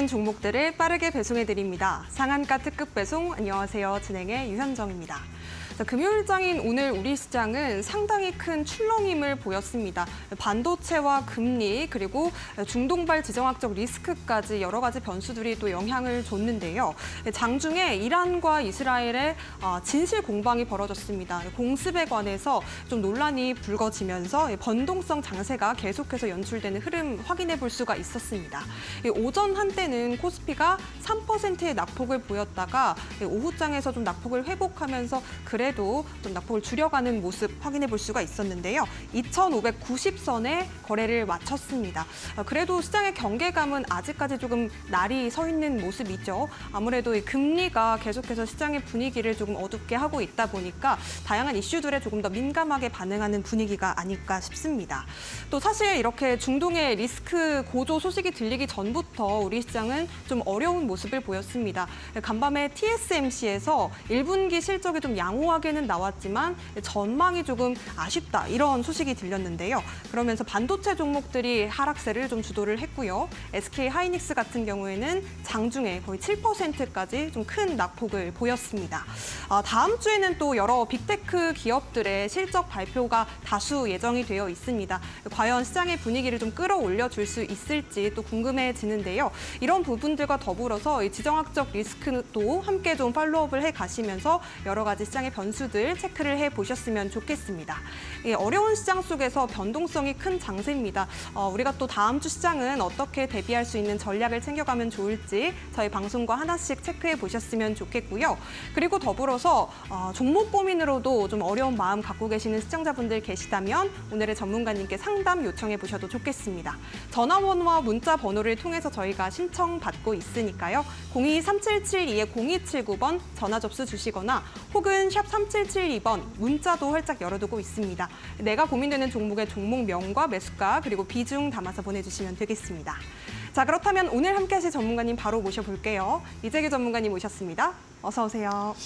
주된 종목들을 빠르게 배송해드립니다. 상한가 특급 배송, 안녕하세요. 진행의 유현정입니다. 금요일장인 오늘 우리 시장은 상당히 큰 출렁임을 보였습니다. 반도체와 금리 그리고 중동발 지정학적 리스크까지 여러 가지 변수들이 또 영향을 줬는데요. 장중에 이란과 이스라엘의 진실 공방이 벌어졌습니다. 공습에 관해서 좀 논란이 불거지면서 변동성 장세가 계속해서 연출되는 흐름 확인해 볼 수가 있었습니다. 오전 한때는 코스피가 3%의 낙폭을 보였다가 오후장에서 좀 낙폭을 회복하면서 그래도 좀 낙폭을 줄여가는 모습 확인해 볼 수가 있었는데요. 2,590선에 거래를 마쳤습니다. 그래도 시장의 경계감은 아직까지 조금 날이 서 있는 모습이죠. 아무래도 이 금리가 계속해서 시장의 분위기를 조금 어둡게 하고 있다 보니까 다양한 이슈들에 조금 더 민감하게 반응하는 분위기가 아닐까 싶습니다. 또 사실 이렇게 중동의 리스크 고조 소식이 들리기 전부터 우리 시장은 좀 어려운 모습을 보였습니다. 간밤에 TSMC에서 1분기 실적이 좀 양호하게는 나왔지만 전망이 조금 아쉽다 이런 소식이 들렸는데요. 그러면서 반도체 종목들이 하락세를 좀 주도를 했고요. SK 하이닉스 같은 경우에는 장중에 거의 7%까지 좀 큰 낙폭을 보였습니다. 다음 주에는 또 여러 빅테크 기업들의 실적 발표가 다수 예정이 되어 있습니다. 과연 시장의 분위기를 좀 끌어올려 줄 수 있을지 또 궁금해지는데요. 이런 부분들과 더불어서 이 지정학적 리스크도 함께 좀 팔로우업을 해 가시면서 여러 가지 시장의 변수들 체크를 해 보셨으면 좋겠습니다. 어려운 시장 속에서 변동성이 큰 장세입니다. 우리가 또 다음 주 시장은 어떻게 대비할 수 있는 전략을 챙겨가면 좋을지 저희 방송과 하나씩 체크해 보셨으면 좋겠고요. 그리고 더불어서 종목 고민으로도 좀 어려운 마음 갖고 계시는 시청자분들 계시다면 오늘의 전문가님께 상담 요청해 보셔도 좋겠습니다. 전화번호와 문자 번호를 통해서 저희가 신청받고 있으니까요. 02-3772-0279번 전화 접수 주시거나 혹은 샵 3772번 문자도 활짝 열어두고 있습니다. 내가 고민되는 종목의 종목명과 매수가 그리고 비중 담아서 보내주시면 되겠습니다. 자, 그렇다면 오늘 함께 하실 전문가님 바로 모셔볼게요. 이재규 전문가님 오셨습니다. 어서 오세요.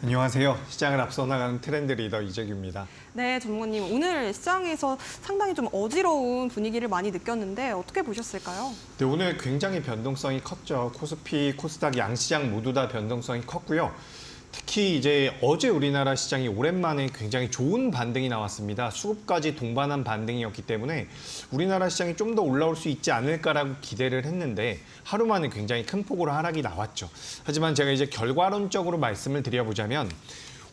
안녕하세요. 시장을 앞서 나가는 트렌드 리더 이재규입니다. 네, 전문가님. 오늘 시장에서 상당히 좀 어지러운 분위기를 많이 느꼈는데 어떻게 보셨을까요? 네, 오늘 굉장히 변동성이 컸죠. 코스피, 코스닥 양시장 모두 다 변동성이 컸고요. 특히 이제 어제 우리나라 시장이 오랜만에 굉장히 좋은 반등이 나왔습니다. 수급까지 동반한 반등이었기 때문에 우리나라 시장이 좀 더 올라올 수 있지 않을까라고 기대를 했는데 하루 만에 굉장히 큰 폭으로 하락이 나왔죠. 하지만 제가 이제 결과론적으로 말씀을 드려보자면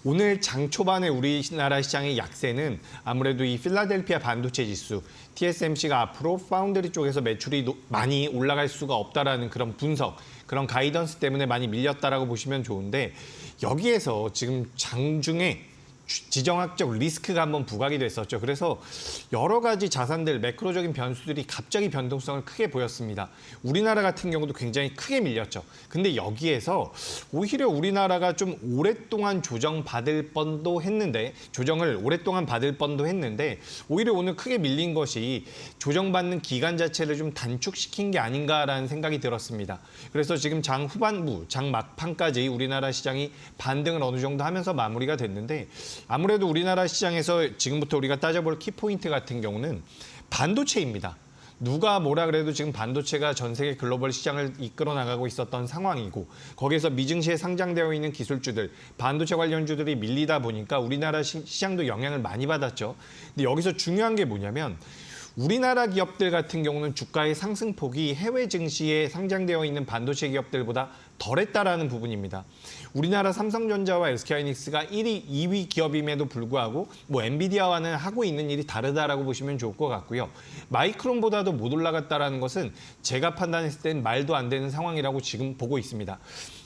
오늘 장 초반에 우리나라 시장의 약세는 아무래도 이 필라델피아 반도체 지수, TSMC가 앞으로 파운드리 쪽에서 매출이 많이 올라갈 수가 없다라는 그런 분석, 그런 가이던스 때문에 많이 밀렸다라고 보시면 좋은데 여기에서 지금 장중에 지정학적 리스크가 한번 부각이 됐었죠. 그래서 여러 가지 자산들, 매크로적인 변수들이 갑자기 변동성을 크게 보였습니다. 우리나라 같은 경우도 굉장히 크게 밀렸죠. 근데 여기에서 오히려 우리나라가 좀 오랫동안 조정을 오랫동안 받을 뻔도 했는데 오히려 오늘 크게 밀린 것이 조정받는 기간 자체를 좀 단축시킨 게 아닌가라는 생각이 들었습니다. 그래서 지금 장 후반부, 장 막판까지 우리나라 시장이 반등을 어느 정도 하면서 마무리가 됐는데 아무래도 우리나라 시장에서 지금부터 우리가 따져볼 키포인트 같은 경우는 반도체입니다. 누가 뭐라 그래도 지금 반도체가 전 세계 글로벌 시장을 이끌어 나가고 있었던 상황이고 거기에서 미증시에 상장되어 있는 기술주들, 반도체 관련주들이 밀리다 보니까 우리나라 시장도 영향을 많이 받았죠. 근데 여기서 중요한 게 뭐냐면 우리나라 기업들 같은 경우는 주가의 상승폭이 해외 증시에 상장되어 있는 반도체 기업들보다 덜했다라는 부분입니다. 우리나라 삼성전자와 SK하이닉스가 1위, 2위 기업임에도 불구하고 엔비디아와는 하고 있는 일이 다르다라고 보시면 좋을 것 같고요. 마이크론보다도 못 올라갔다라는 것은 제가 판단했을 땐 말도 안 되는 상황이라고 지금 보고 있습니다.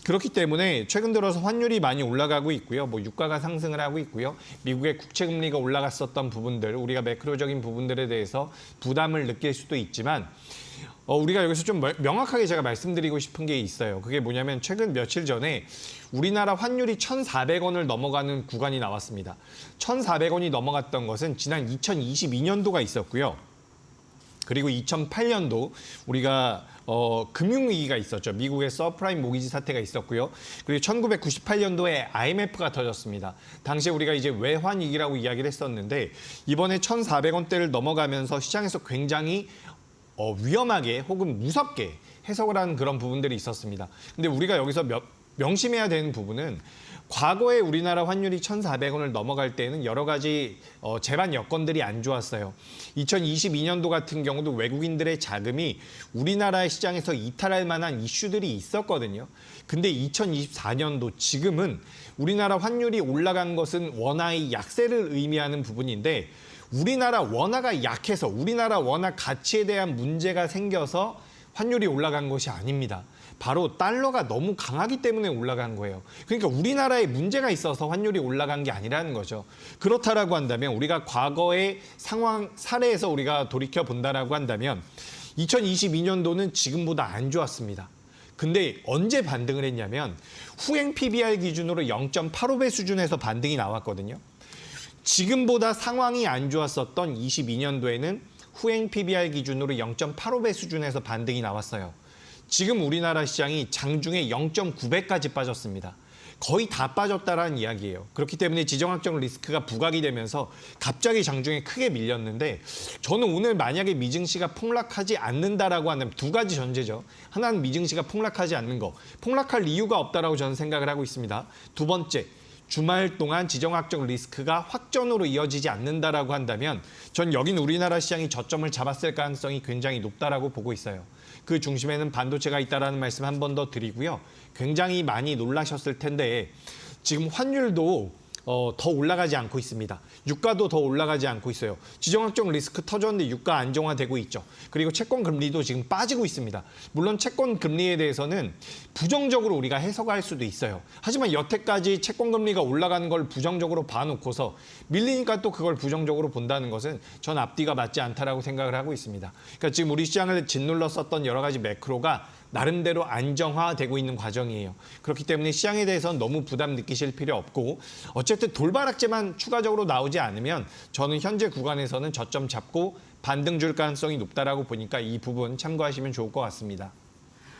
그렇기 때문에 최근 들어서 환율이 많이 올라가고 있고요. 유가가 상승을 하고 있고요. 미국의 국채 금리가 올라갔었던 부분들, 우리가 매크로적인 부분들에 대해서 부담을 느낄 수도 있지만 우리가 여기서 좀 명확하게 제가 말씀드리고 싶은 게 있어요. 그게 뭐냐면 최근 며칠 전에 우리나라 환율이 1,400원을 넘어가는 구간이 나왔습니다. 1,400원이 넘어갔던 것은 지난 2022년도가 있었고요. 그리고 2008년도 우리가 금융위기가 있었죠. 미국의 서프라임 모기지 사태가 있었고요. 그리고 1998년도에 IMF가 터졌습니다. 당시에 우리가 이제 외환위기라고 이야기를 했었는데 이번에 1,400원대를 넘어가면서 시장에서 굉장히 위험하게 혹은 무섭게 해석을 하는 그런 부분들이 있었습니다. 근데 우리가 여기서 명심해야 되는 부분은 과거에 우리나라 환율이 1,400원을 넘어갈 때에는 여러 가지 제반 여건들이 안 좋았어요. 2022년도 같은 경우도 외국인들의 자금이 우리나라 시장에서 이탈할 만한 이슈들이 있었거든요. 근데 2024년도 지금은 우리나라 환율이 올라간 것은 원화의 약세를 의미하는 부분인데 우리나라 원화가 약해서 우리나라 원화 가치에 대한 문제가 생겨서 환율이 올라간 것이 아닙니다. 바로 달러가 너무 강하기 때문에 올라간 거예요. 그러니까 우리나라에 문제가 있어서 환율이 올라간 게 아니라는 거죠. 그렇다라고 한다면 우리가 과거의 상황 사례에서 우리가 돌이켜 본다라고 한다면 2022년도는 지금보다 안 좋았습니다. 근데 언제 반등을 했냐면 후행 PBR 기준으로 0.85배 수준에서 반등이 나왔거든요. 지금보다 상황이 안 좋았었던 22년도에는 후행 PBR 기준으로 0.85배 수준에서 반등이 나왔어요. 지금 우리나라 시장이 장중에 0.9배까지 빠졌습니다. 거의 다 빠졌다라는 이야기예요. 그렇기 때문에 지정학적 리스크가 부각이 되면서 갑자기 장중에 크게 밀렸는데 저는 오늘 만약에 미증시가 폭락하지 않는다라고 하는 두 가지 전제죠. 하나는 미증시가 폭락하지 않는 거. 폭락할 이유가 없다라고 저는 생각을 하고 있습니다. 두 번째, 주말 동안 지정학적 리스크가 확전으로 이어지지 않는다라고 한다면 전 여긴 우리나라 시장이 저점을 잡았을 가능성이 굉장히 높다라고 보고 있어요. 그 중심에는 반도체가 있다라는 말씀 한 번 더 드리고요. 굉장히 많이 놀라셨을 텐데 지금 환율도 더 올라가지 않고 있습니다. 유가도 더 올라가지 않고 있어요. 지정학적 리스크 터졌는데 유가 안정화되고 있죠. 그리고 채권 금리도 지금 빠지고 있습니다. 물론 채권 금리에 대해서는 부정적으로 우리가 해석할 수도 있어요. 하지만 여태까지 채권 금리가 올라가는 걸 부정적으로 봐놓고서 밀리니까 또 그걸 부정적으로 본다는 것은 전 앞뒤가 맞지 않다라고 생각을 하고 있습니다. 그러니까 지금 우리 시장을 짓눌렀었던 여러 가지 매크로가 나름대로 안정화되고 있는 과정이에요. 그렇기 때문에 시장에 대해서는 너무 부담 느끼실 필요 없고 어쨌든 돌발악재만 추가적으로 나오지 않으면 저는 현재 구간에서는 저점 잡고 반등 줄 가능성이 높다라고 보니까 이 부분 참고하시면 좋을 것 같습니다.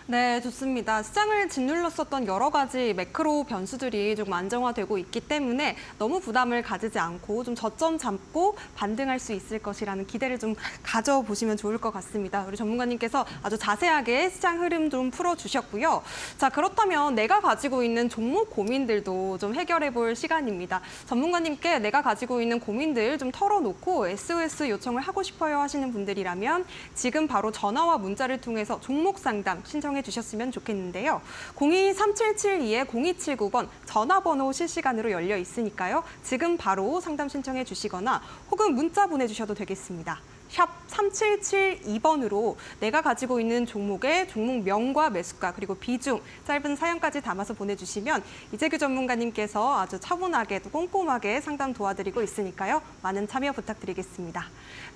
네, 좋습니다. 시장을 짓눌렀었던 여러 가지 매크로 변수들이 조금 안정화되고 있기 때문에 너무 부담을 가지지 않고 좀 저점 잡고 반등할 수 있을 것이라는 기대를 좀 가져보시면 좋을 것 같습니다. 우리 전문가님께서 아주 자세하게 시장 흐름 좀 풀어주셨고요. 자, 그렇다면 내가 가지고 있는 종목 고민들도 좀 해결해 볼 시간입니다. 전문가님께 내가 가지고 있는 고민들 좀 털어놓고 SOS 요청을 하고 싶어요 하시는 분들이라면 지금 바로 전화와 문자를 통해서 종목 상담 신청해 주셨으면 좋겠는데요. 02-3772-0279번 전화번호 실시간으로 열려 있으니까요. 지금 바로 상담 신청해 주시거나 혹은 문자 보내주셔도 되겠습니다. 샵 3772번으로 내가 가지고 있는 종목의 종목명과 매수가 그리고 비중, 짧은 사연까지 담아서 보내주시면 이재규 전문가님께서 아주 차분하게 또 꼼꼼하게 상담 도와드리고 있으니까요. 많은 참여 부탁드리겠습니다.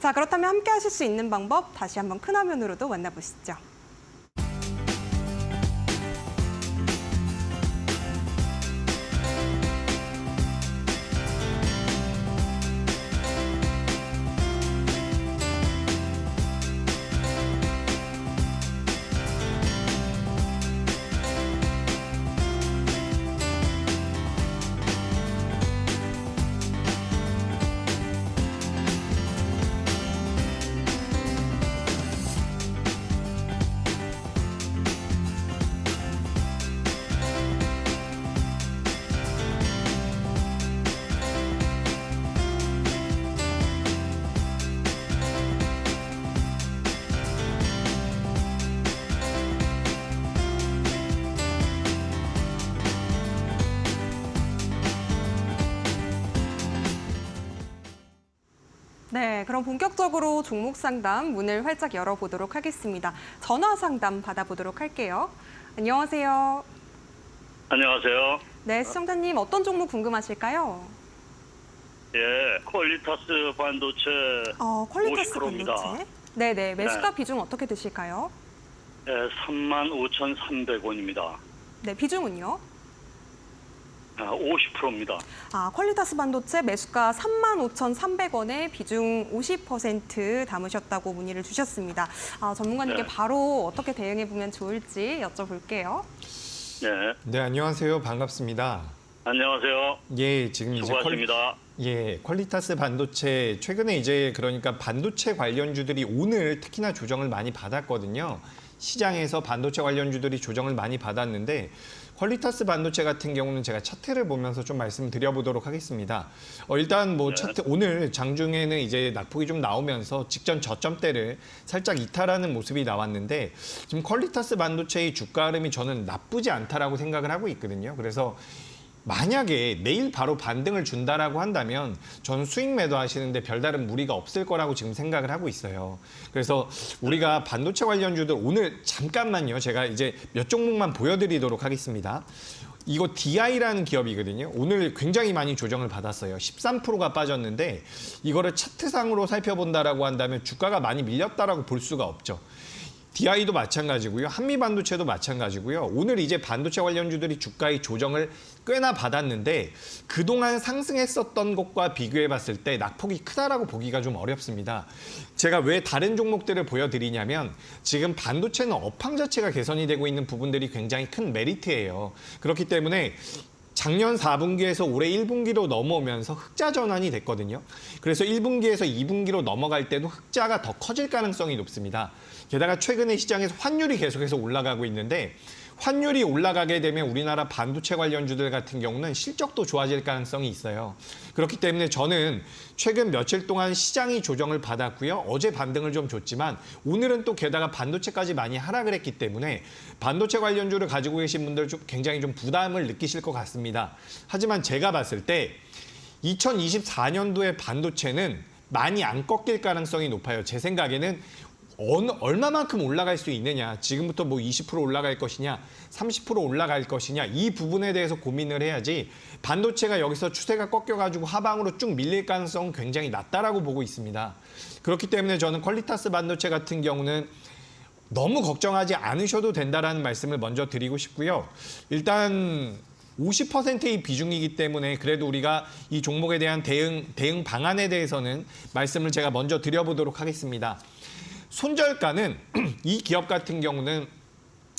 자, 그렇다면 함께 하실 수 있는 방법 다시 한번 큰 화면으로도 만나보시죠. 네, 그럼 본격적으로 종목 상담 문을 활짝 열어보도록 하겠습니다. 전화 상담 받아보도록 할게요. 안녕하세요. 안녕하세요. 네, 시청자님 어떤 종목 궁금하실까요? 예, 퀄리타스 반도체 퀄리타스 50%입니다. 반도체. 네네, 매수가 네. 비중 어떻게 되실까요? 예, 35,300원입니다. 네, 비중은요? 50%입니다. 퀄리타스 반도체 매수가 35,300원에 비중 50% 담으셨다고 문의를 주셨습니다. 전문가님께 네. 바로 어떻게 대응해보면 좋을지 여쭤볼게요. 예, 네, 안녕하세요. 반갑습니다. 안녕하세요. 예, 지금 이제 수고하십니다. 퀄리타스 반도체 최근에 이제 그러니까 반도체 관련주들이 오늘 특히나 조정을 많이 받았거든요. 시장에서 반도체 관련주들이 조정을 많이 받았는데 퀄리타스 반도체 같은 경우는 제가 차트를 보면서 좀 말씀드려보도록 하겠습니다. 일단 뭐 차트 오늘 장중에는 이제 낙폭이 좀 나오면서 직전 저점대를 살짝 이탈하는 모습이 나왔는데 지금 퀄리타스 반도체의 주가 흐름이 저는 나쁘지 않다라고 생각을 하고 있거든요. 그래서 만약에 내일 바로 반등을 준다라고 한다면 저는 수익 매도 하시는데 별다른 무리가 없을 거라고 지금 생각을 하고 있어요. 그래서 우리가 반도체 관련주들 오늘 잠깐만요. 제가 이제 몇 종목만 보여드리도록 하겠습니다. 이거 DI라는 기업이거든요. 오늘 굉장히 많이 조정을 받았어요. 13%가 빠졌는데 이거를 차트상으로 살펴본다라고 한다면 주가가 많이 밀렸다라고 볼 수가 없죠. DI도 마찬가지고요. 한미반도체도 마찬가지고요. 오늘 이제 반도체 관련주들이 주가의 조정을 꽤나 받았는데 그동안 상승했었던 것과 비교해 봤을 때 낙폭이 크다라고 보기가 좀 어렵습니다. 제가 왜 다른 종목들을 보여드리냐면 지금 반도체는 업황 자체가 개선이 되고 있는 부분들이 굉장히 큰 메리트예요. 그렇기 때문에 작년 4분기에서 올해 1분기로 넘어오면서 흑자 전환이 됐거든요. 그래서 1분기에서 2분기로 넘어갈 때도 흑자가 더 커질 가능성이 높습니다. 게다가 최근에 시장에서 환율이 계속해서 올라가고 있는데 환율이 올라가게 되면 우리나라 반도체 관련주들 같은 경우는 실적도 좋아질 가능성이 있어요. 그렇기 때문에 저는 최근 며칠 동안 시장이 조정을 받았고요. 어제 반등을 좀 줬지만 오늘은 또 게다가 반도체까지 많이 하락을 했기 때문에 반도체 관련주를 가지고 계신 분들 좀 굉장히 좀 부담을 느끼실 것 같습니다. 하지만 제가 봤을 때 2024년도에 반도체는 많이 안 꺾일 가능성이 높아요. 제 생각에는 얼마만큼 올라갈 수 있느냐, 지금부터 뭐 20% 올라갈 것이냐, 30% 올라갈 것이냐, 이 부분에 대해서 고민을 해야지 반도체가 여기서 추세가 꺾여가지고 하방으로 쭉 밀릴 가능성은 굉장히 낮다라고 보고 있습니다. 그렇기 때문에 저는 퀄리타스 반도체 같은 경우는 너무 걱정하지 않으셔도 된다라는 말씀을 먼저 드리고 싶고요. 일단 50%의 비중이기 때문에 그래도 우리가 이 종목에 대한 대응 방안에 대해서는 말씀을 제가 먼저 드려보도록 하겠습니다. 손절가는 이 기업 같은 경우는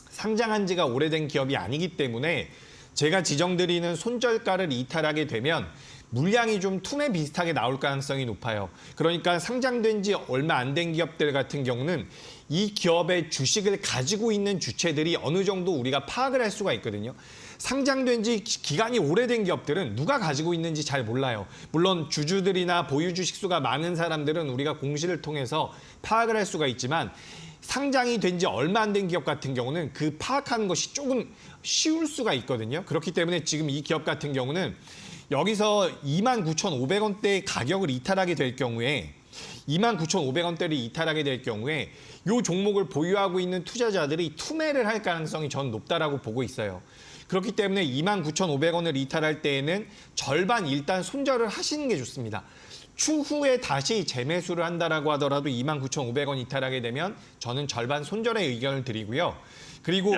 상장한 지가 오래된 기업이 아니기 때문에 제가 지정드리는 손절가를 이탈하게 되면 물량이 좀 툼에 비슷하게 나올 가능성이 높아요. 그러니까 상장된 지 얼마 안 된 기업들 같은 경우는 이 기업의 주식을 가지고 있는 주체들이 어느 정도 우리가 파악을 할 수가 있거든요. 상장된 지 기간이 오래된 기업들은 누가 가지고 있는지 잘 몰라요. 물론 주주들이나 보유 주식 수가 많은 사람들은 우리가 공시를 통해서 파악을 할 수가 있지만 상장이 된 지 얼마 안 된 기업 같은 경우는 그 파악하는 것이 조금 쉬울 수가 있거든요. 그렇기 때문에 지금 이 기업 같은 경우는 여기서 29,500원대의 가격을 이탈하게 될 경우에 29,500원대를 이탈하게 될 경우에 이 종목을 보유하고 있는 투자자들이 투매를 할 가능성이 전 높다라고 보고 있어요. 그렇기 때문에 29,500원을 이탈할 때에는 절반 일단 손절을 하시는 게 좋습니다. 추후에 다시 재매수를 한다라고 하더라도 29,500원 이탈하게 되면 저는 절반 손절의 의견을 드리고요. 그리고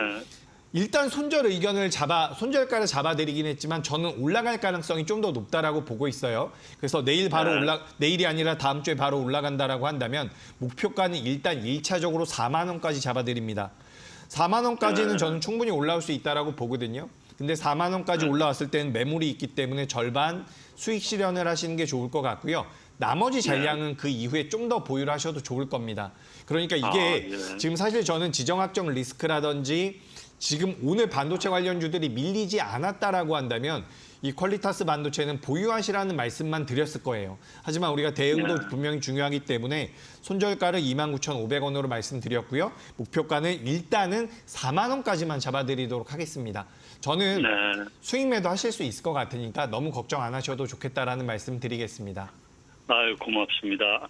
일단 손절가를 잡아드리긴 했지만 저는 올라갈 가능성이 좀 더 높다라고 보고 있어요. 그래서 내일이 아니라 다음 주에 바로 올라간다라고 한다면 목표가는 일단 1차적으로 4만 원까지 잡아드립니다. 4만 원까지는 저는 충분히 올라올 수 있다라고 보거든요. 근데 4만 원까지 올라왔을 때는 매물이 있기 때문에 절반 수익 실현을 하시는 게 좋을 것 같고요. 나머지 잔량은 그 이후에 좀 더 보유를 하셔도 좋을 겁니다. 그러니까 이게 지금 사실 저는 지정학적 리스크라든지 지금 오늘 반도체 관련주들이 밀리지 않았다라고 한다면 이 퀄리타스 반도체는 보유하시라는 말씀만 드렸을 거예요. 하지만 우리가 대응도 분명히 중요하기 때문에 손절가를 29,500원으로 말씀드렸고요. 목표가는 일단은 4만 원까지만 잡아드리도록 하겠습니다. 저는 수익 매도 하실 수 있을 것 같으니까 너무 걱정 안 하셔도 좋겠다라는 말씀 드리겠습니다. 아유, 고맙습니다.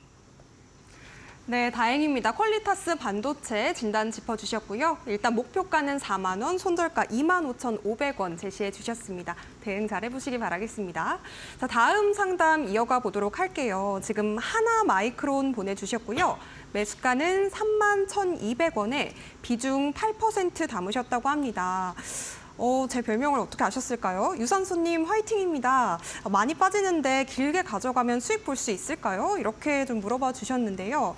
네, 다행입니다. 퀄리타스 반도체 진단 짚어주셨고요. 일단 목표가는 4만 원, 손절가 25,500원 제시해 주셨습니다. 대응 잘 해보시기 바라겠습니다. 자, 다음 상담 이어가 보도록 할게요. 지금 하나 마이크론 보내주셨고요. 매수가는 31,200원에 비중 8% 담으셨다고 합니다. 제 별명을 어떻게 아셨을까요? 유산소님 화이팅입니다. 많이 빠지는데 길게 가져가면 수익 볼 수 있을까요? 이렇게 좀 물어봐 주셨는데요.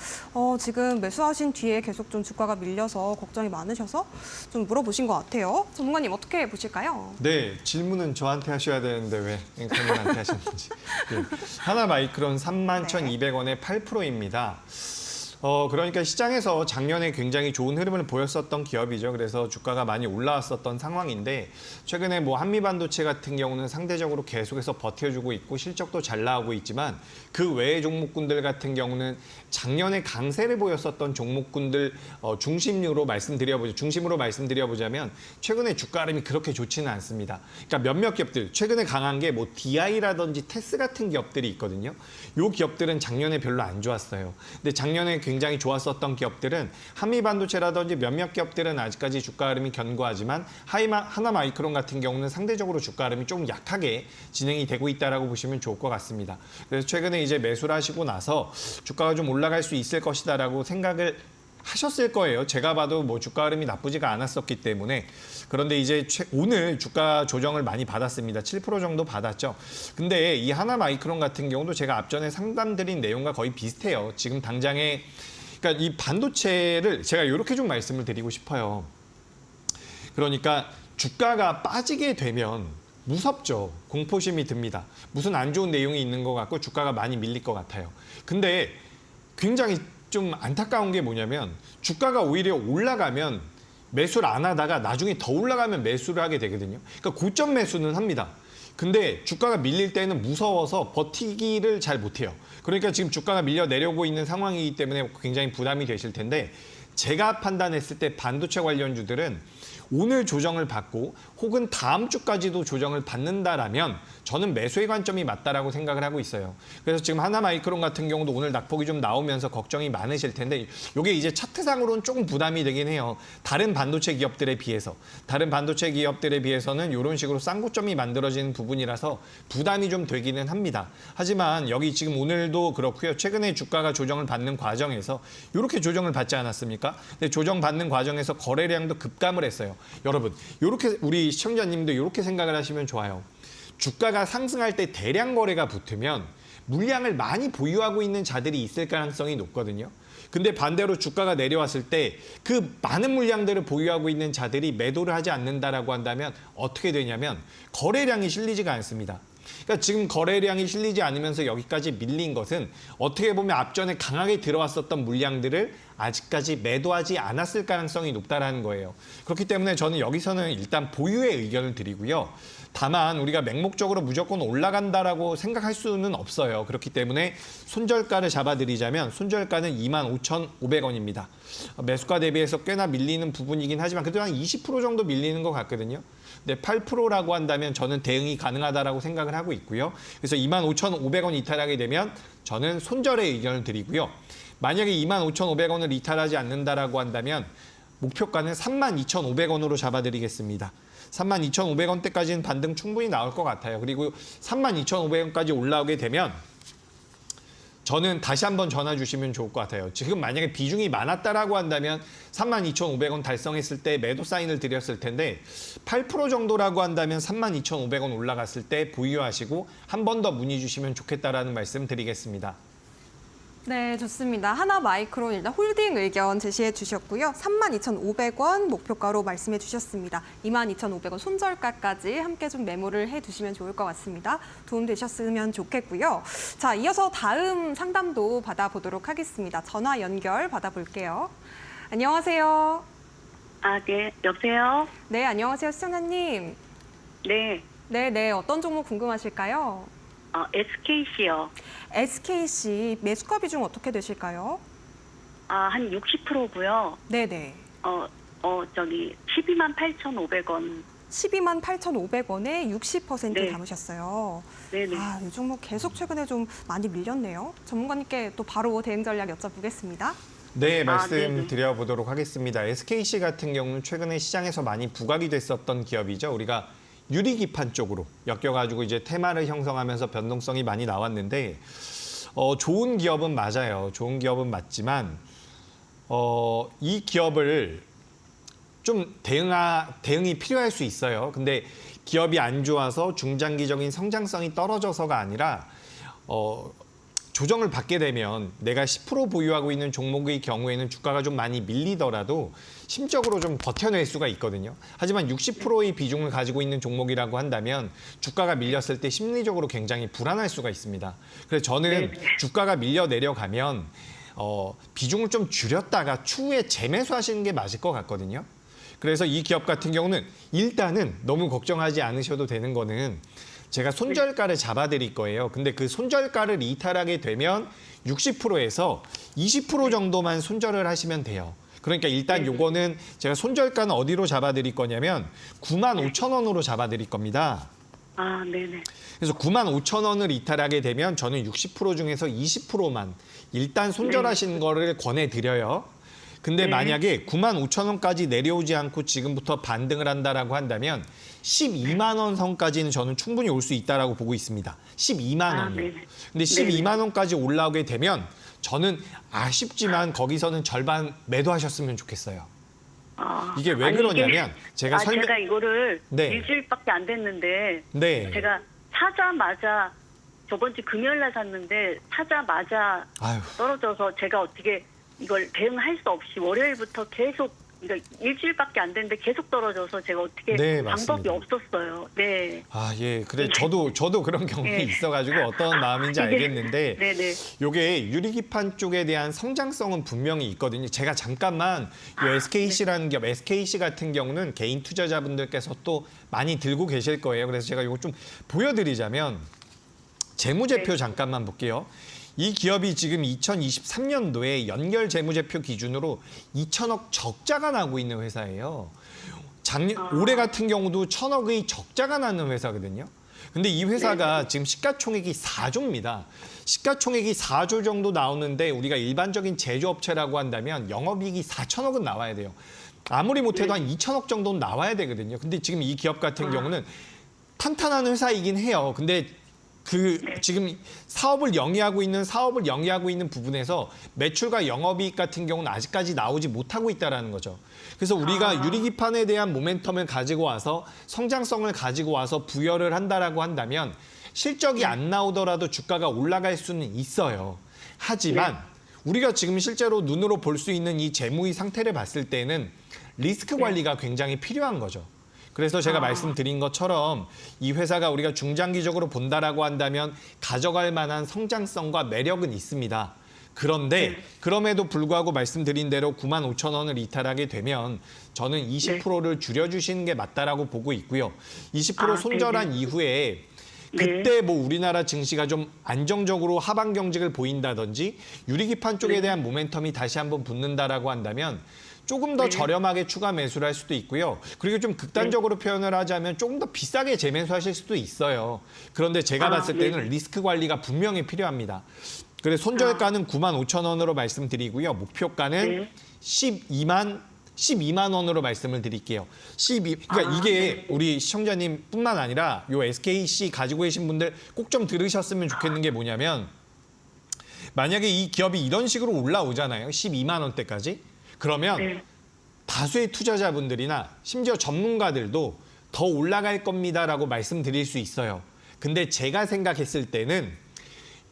지금 매수하신 뒤에 계속 좀 주가가 밀려서 걱정이 많으셔서 좀 물어보신 것 같아요. 전문가님 어떻게 보실까요? 네, 질문은 저한테 하셔야 되는데 왜 앵커님한테 하셨는지. 네. 하나 마이크론 31,200원에 8%입니다. 그러니까 시장에서 작년에 굉장히 좋은 흐름을 보였었던 기업이죠. 그래서 주가가 많이 올라왔었던 상황인데 최근에 뭐 한미반도체 같은 경우는 상대적으로 계속해서 버텨주고 있고 실적도 잘 나오고 있지만 그 외의 종목군들 같은 경우는 작년에 강세를 보였었던 종목군들 중심으로 말씀드려보자면 최근에 주가 흐름이 그렇게 좋지는 않습니다. 그러니까 몇몇 기업들 최근에 강한 게 뭐 DI라든지 테스 같은 기업들이 있거든요. 요 기업들은 작년에 별로 안 좋았어요. 근데 작년에 굉장히 좋았었던 기업들은 한미반도체라든지 몇몇 기업들은 아직까지 주가 흐름이 견고하지만 하나마이크론 같은 경우는 상대적으로 주가 흐름이 좀 약하게 진행이 되고 있다라고 보시면 좋을 것 같습니다. 그래서 최근에 이제 매수를 하시고 나서 주가가 좀 올라갈 수 있을 것이다라고 생각을 하셨을 거예요. 제가 봐도 뭐 주가 흐름이 나쁘지가 않았었기 때문에. 그런데 이제 오늘 주가 조정을 많이 받았습니다. 7% 정도 받았죠. 근데 이 하나마이크론 같은 경우도 제가 앞전에 상담드린 내용과 거의 비슷해요. 지금 당장에 그러니까 이 반도체를 제가 이렇게 좀 말씀을 드리고 싶어요. 그러니까 주가가 빠지게 되면 무섭죠. 공포심이 듭니다. 무슨 안 좋은 내용이 있는 것 같고 주가가 많이 밀릴 것 같아요. 근데 굉장히 좀 안타까운 게 뭐냐면 주가가 오히려 올라가면 매수를 안 하다가 나중에 더 올라가면 매수를 하게 되거든요. 그러니까 고점 매수는 합니다. 근데 주가가 밀릴 때는 무서워서 버티기를 잘 못해요. 그러니까 지금 주가가 밀려 내려오고 있는 상황이기 때문에 굉장히 부담이 되실 텐데 제가 판단했을 때 반도체 관련주들은 오늘 조정을 받고 혹은 다음 주까지도 조정을 받는다라면 저는 매수의 관점이 맞다라고 생각을 하고 있어요. 그래서 지금 하나마이크론 같은 경우도 오늘 낙폭이 좀 나오면서 걱정이 많으실 텐데 이게 이제 차트상으로는 조금 부담이 되긴 해요. 다른 반도체 기업들에 비해서는 이런 식으로 쌍고점이 만들어지는 부분이라서 부담이 좀 되기는 합니다. 하지만 여기 지금 오늘도 그렇고요. 최근에 주가가 조정을 받는 과정에서 이렇게 조정을 받지 않았습니까? 근데 조정받는 과정에서 거래량도 급감을 했어요. 여러분, 이렇게 우리 시청자님도 이렇게 생각을 하시면 좋아요. 주가가 상승할 때 대량 거래가 붙으면 물량을 많이 보유하고 있는 자들이 있을 가능성이 높거든요. 근데 반대로 주가가 내려왔을 때 그 많은 물량들을 보유하고 있는 자들이 매도를 하지 않는다라고 한다면 어떻게 되냐면 거래량이 실리지가 않습니다. 그러니까 지금 거래량이 실리지 않으면서 여기까지 밀린 것은 어떻게 보면 앞전에 강하게 들어왔었던 물량들을 아직까지 매도하지 않았을 가능성이 높다라는 거예요. 그렇기 때문에 저는 여기서는 일단 보유의 의견을 드리고요. 다만 우리가 맹목적으로 무조건 올라간다라고 생각할 수는 없어요. 그렇기 때문에 손절가를 잡아드리자면 손절가는 25,500원입니다. 매수가 대비해서 꽤나 밀리는 부분이긴 하지만 그래도 한 20% 정도 밀리는 것 같거든요. 근데 8%라고 한다면 저는 대응이 가능하다라고 생각을 하고 있고요. 그래서 25,500원 이탈하게 되면 저는 손절의 의견을 드리고요. 만약에 25,500원을 이탈하지 않는다라고 한다면 목표가는 32,500원으로 잡아드리겠습니다. 32,500원대까지는 반등 충분히 나올 것 같아요. 그리고 32,500원까지 올라오게 되면 저는 다시 한번 전화 주시면 좋을 것 같아요. 지금 만약에 비중이 많았다라고 한다면 32,500원 달성했을 때 매도 사인을 드렸을 텐데 8% 정도라고 한다면 32,500원 올라갔을 때 보유하시고 한 번 더 문의 주시면 좋겠다라는 말씀 드리겠습니다. 네, 좋습니다. 하나마이크론 일단 홀딩 의견 제시해 주셨고요. 32,500원 목표가로 말씀해 주셨습니다. 22,500원 손절가까지 함께 좀 메모를 해 두시면 좋을 것 같습니다. 도움 되셨으면 좋겠고요. 자, 이어서 다음 상담도 받아보도록 하겠습니다. 전화 연결 받아볼게요. 안녕하세요. 네. 여보세요? 네, 안녕하세요. 시청자님. 네. 네, 어떤 종목 궁금하실까요? SKC요. SKC 매수가 비중 어떻게 되실까요? 한 60%고요. 네네. 128,500원. 128,500원에 60% 네. 담으셨어요. 네네. 이 종목 계속 최근에 좀 많이 밀렸네요. 전문가님께 또 바로 대응 전략 여쭤보겠습니다. 네, 네네. 말씀드려보도록 하겠습니다. SKC 같은 경우는 최근에 시장에서 많이 부각이 됐었던 기업이죠. 우리가 유리기판 쪽으로 엮여가지고 이제 테마를 형성하면서 변동성이 많이 나왔는데 좋은 기업은 맞아요. 좋은 기업은 맞지만 이 기업을 좀 대응이 필요할 수 있어요. 근데 기업이 안 좋아서 중장기적인 성장성이 떨어져서가 아니라 조정을 받게 되면 내가 10% 보유하고 있는 종목의 경우에는 주가가 좀 많이 밀리더라도 심적으로 좀 버텨낼 수가 있거든요. 하지만 60%의 비중을 가지고 있는 종목이라고 한다면 주가가 밀렸을 때 심리적으로 굉장히 불안할 수가 있습니다. 그래서 저는 주가가 밀려 내려가면 비중을 좀 줄였다가 추후에 재매수하시는 게 맞을 것 같거든요. 그래서 이 기업 같은 경우는 일단은 너무 걱정하지 않으셔도 되는 거는 제가 손절가를 잡아드릴 거예요. 근데 그 손절가를 이탈하게 되면 60%에서 20% 정도만 손절을 하시면 돼요. 그러니까 일단 요거는 제가 손절가는 어디로 잡아드릴 거냐면 95,000원으로 잡아드릴 겁니다. 아, 네네. 그래서 95,000원을 이탈하게 되면 저는 60% 중에서 20%만 일단 손절하시는 거를 권해드려요. 근데 만약에 95,000원까지 내려오지 않고 지금부터 반등을 한다라고 한다면 12만 원 선까지는 저는 충분히 올 수 있다라고 보고 있습니다. 12만 원이요. 네네. 근데 12만 원까지 올라오게 되면 저는 아쉽지만 거기서는 절반 매도하셨으면 좋겠어요. 아, 이게 왜 아니, 그러냐면 제가 제가 이거를 네. 일주일밖에 안 됐는데 네. 제가 사자마자 저번 주 금요일 날 샀는데 사자마자 아유. 떨어져서 제가 어떻게 이걸 대응할 수 없이 월요일부터 계속 그러니까 일주일밖에 안 됐는데 계속 떨어져서 제가 어떻게 네, 방법이 맞습니다. 없었어요. 네. 아, 예. 그래 저도 그런 경험이 네. 있어가지고 어떤 마음인지 이게- 알겠는데 네네. 요게 유리기판 쪽에 대한 성장성은 분명히 있거든요. 제가 잠깐만 요 SKC라는 기업, SKC 같은 경우는 개인 투자자분들께서 또 많이 들고 계실 거예요. 그래서 제가 요거 좀 보여드리자면 재무제표 네. 잠깐만 볼게요. 이 기업이 지금 2023년도에 연결 재무제표 기준으로 2천억 적자가 나고 있는 회사예요. 올해 같은 경우도 1,000억의 적자가 나는 회사거든요. 근데 이 회사가 지금 시가총액이 4조입니다. 시가총액이 4조 정도 나오는데 우리가 일반적인 제조업체라고 한다면 영업이익이 4천억은 나와야 돼요. 아무리 못해도 한 2천억 정도는 나와야 되거든요. 근데 지금 이 기업 같은 경우는 탄탄한 회사이긴 해요. 근데 지금 사업을 영위하고 있는 부분에서 매출과 영업이익 같은 경우는 아직까지 나오지 못하고 있다는 거죠. 그래서 우리가 유리기판에 대한 모멘텀을 가지고 와서 성장성을 가지고 와서 부여를 한다라고 한다면 실적이 안 나오더라도 주가가 올라갈 수는 있어요. 하지만 우리가 지금 실제로 눈으로 볼 수 있는 이 재무의 상태를 봤을 때는 리스크 관리가 굉장히 필요한 거죠. 그래서 제가 말씀드린 것처럼 이 회사가 우리가 중장기적으로 본다라고 한다면 가져갈 만한 성장성과 매력은 있습니다. 그런데 그럼에도 불구하고 말씀드린 대로 95,000원을 이탈하게 되면 저는 20%를 줄여주시는 게 맞다라고 보고 있고요. 20% 손절한 이후에 그때 뭐 우리나라 증시가 좀 안정적으로 하방 경직을 보인다든지 유리기판 쪽에 대한 모멘텀이 다시 한번 붙는다라고 한다면 조금 더 저렴하게 추가 매수를 할 수도 있고요. 그리고 좀 극단적으로 표현을 하자면 조금 더 비싸게 재매수하실 수도 있어요. 그런데 제가 봤을 때는 리스크 관리가 분명히 필요합니다. 그래서 손절가는 95,000원으로 말씀드리고요. 목표가는 12만 원으로 말씀을 드릴게요. 그러니까 이게 우리 시청자님뿐만 아니라 요 SKC 가지고 계신 분들 꼭 좀 들으셨으면 좋겠는 게 뭐냐면 만약에 이 기업이 이런 식으로 올라오잖아요. 12만 원대까지. 그러면 다수의 투자자분들이나 심지어 전문가들도 더 올라갈 겁니다라고 말씀드릴 수 있어요. 근데 제가 생각했을 때는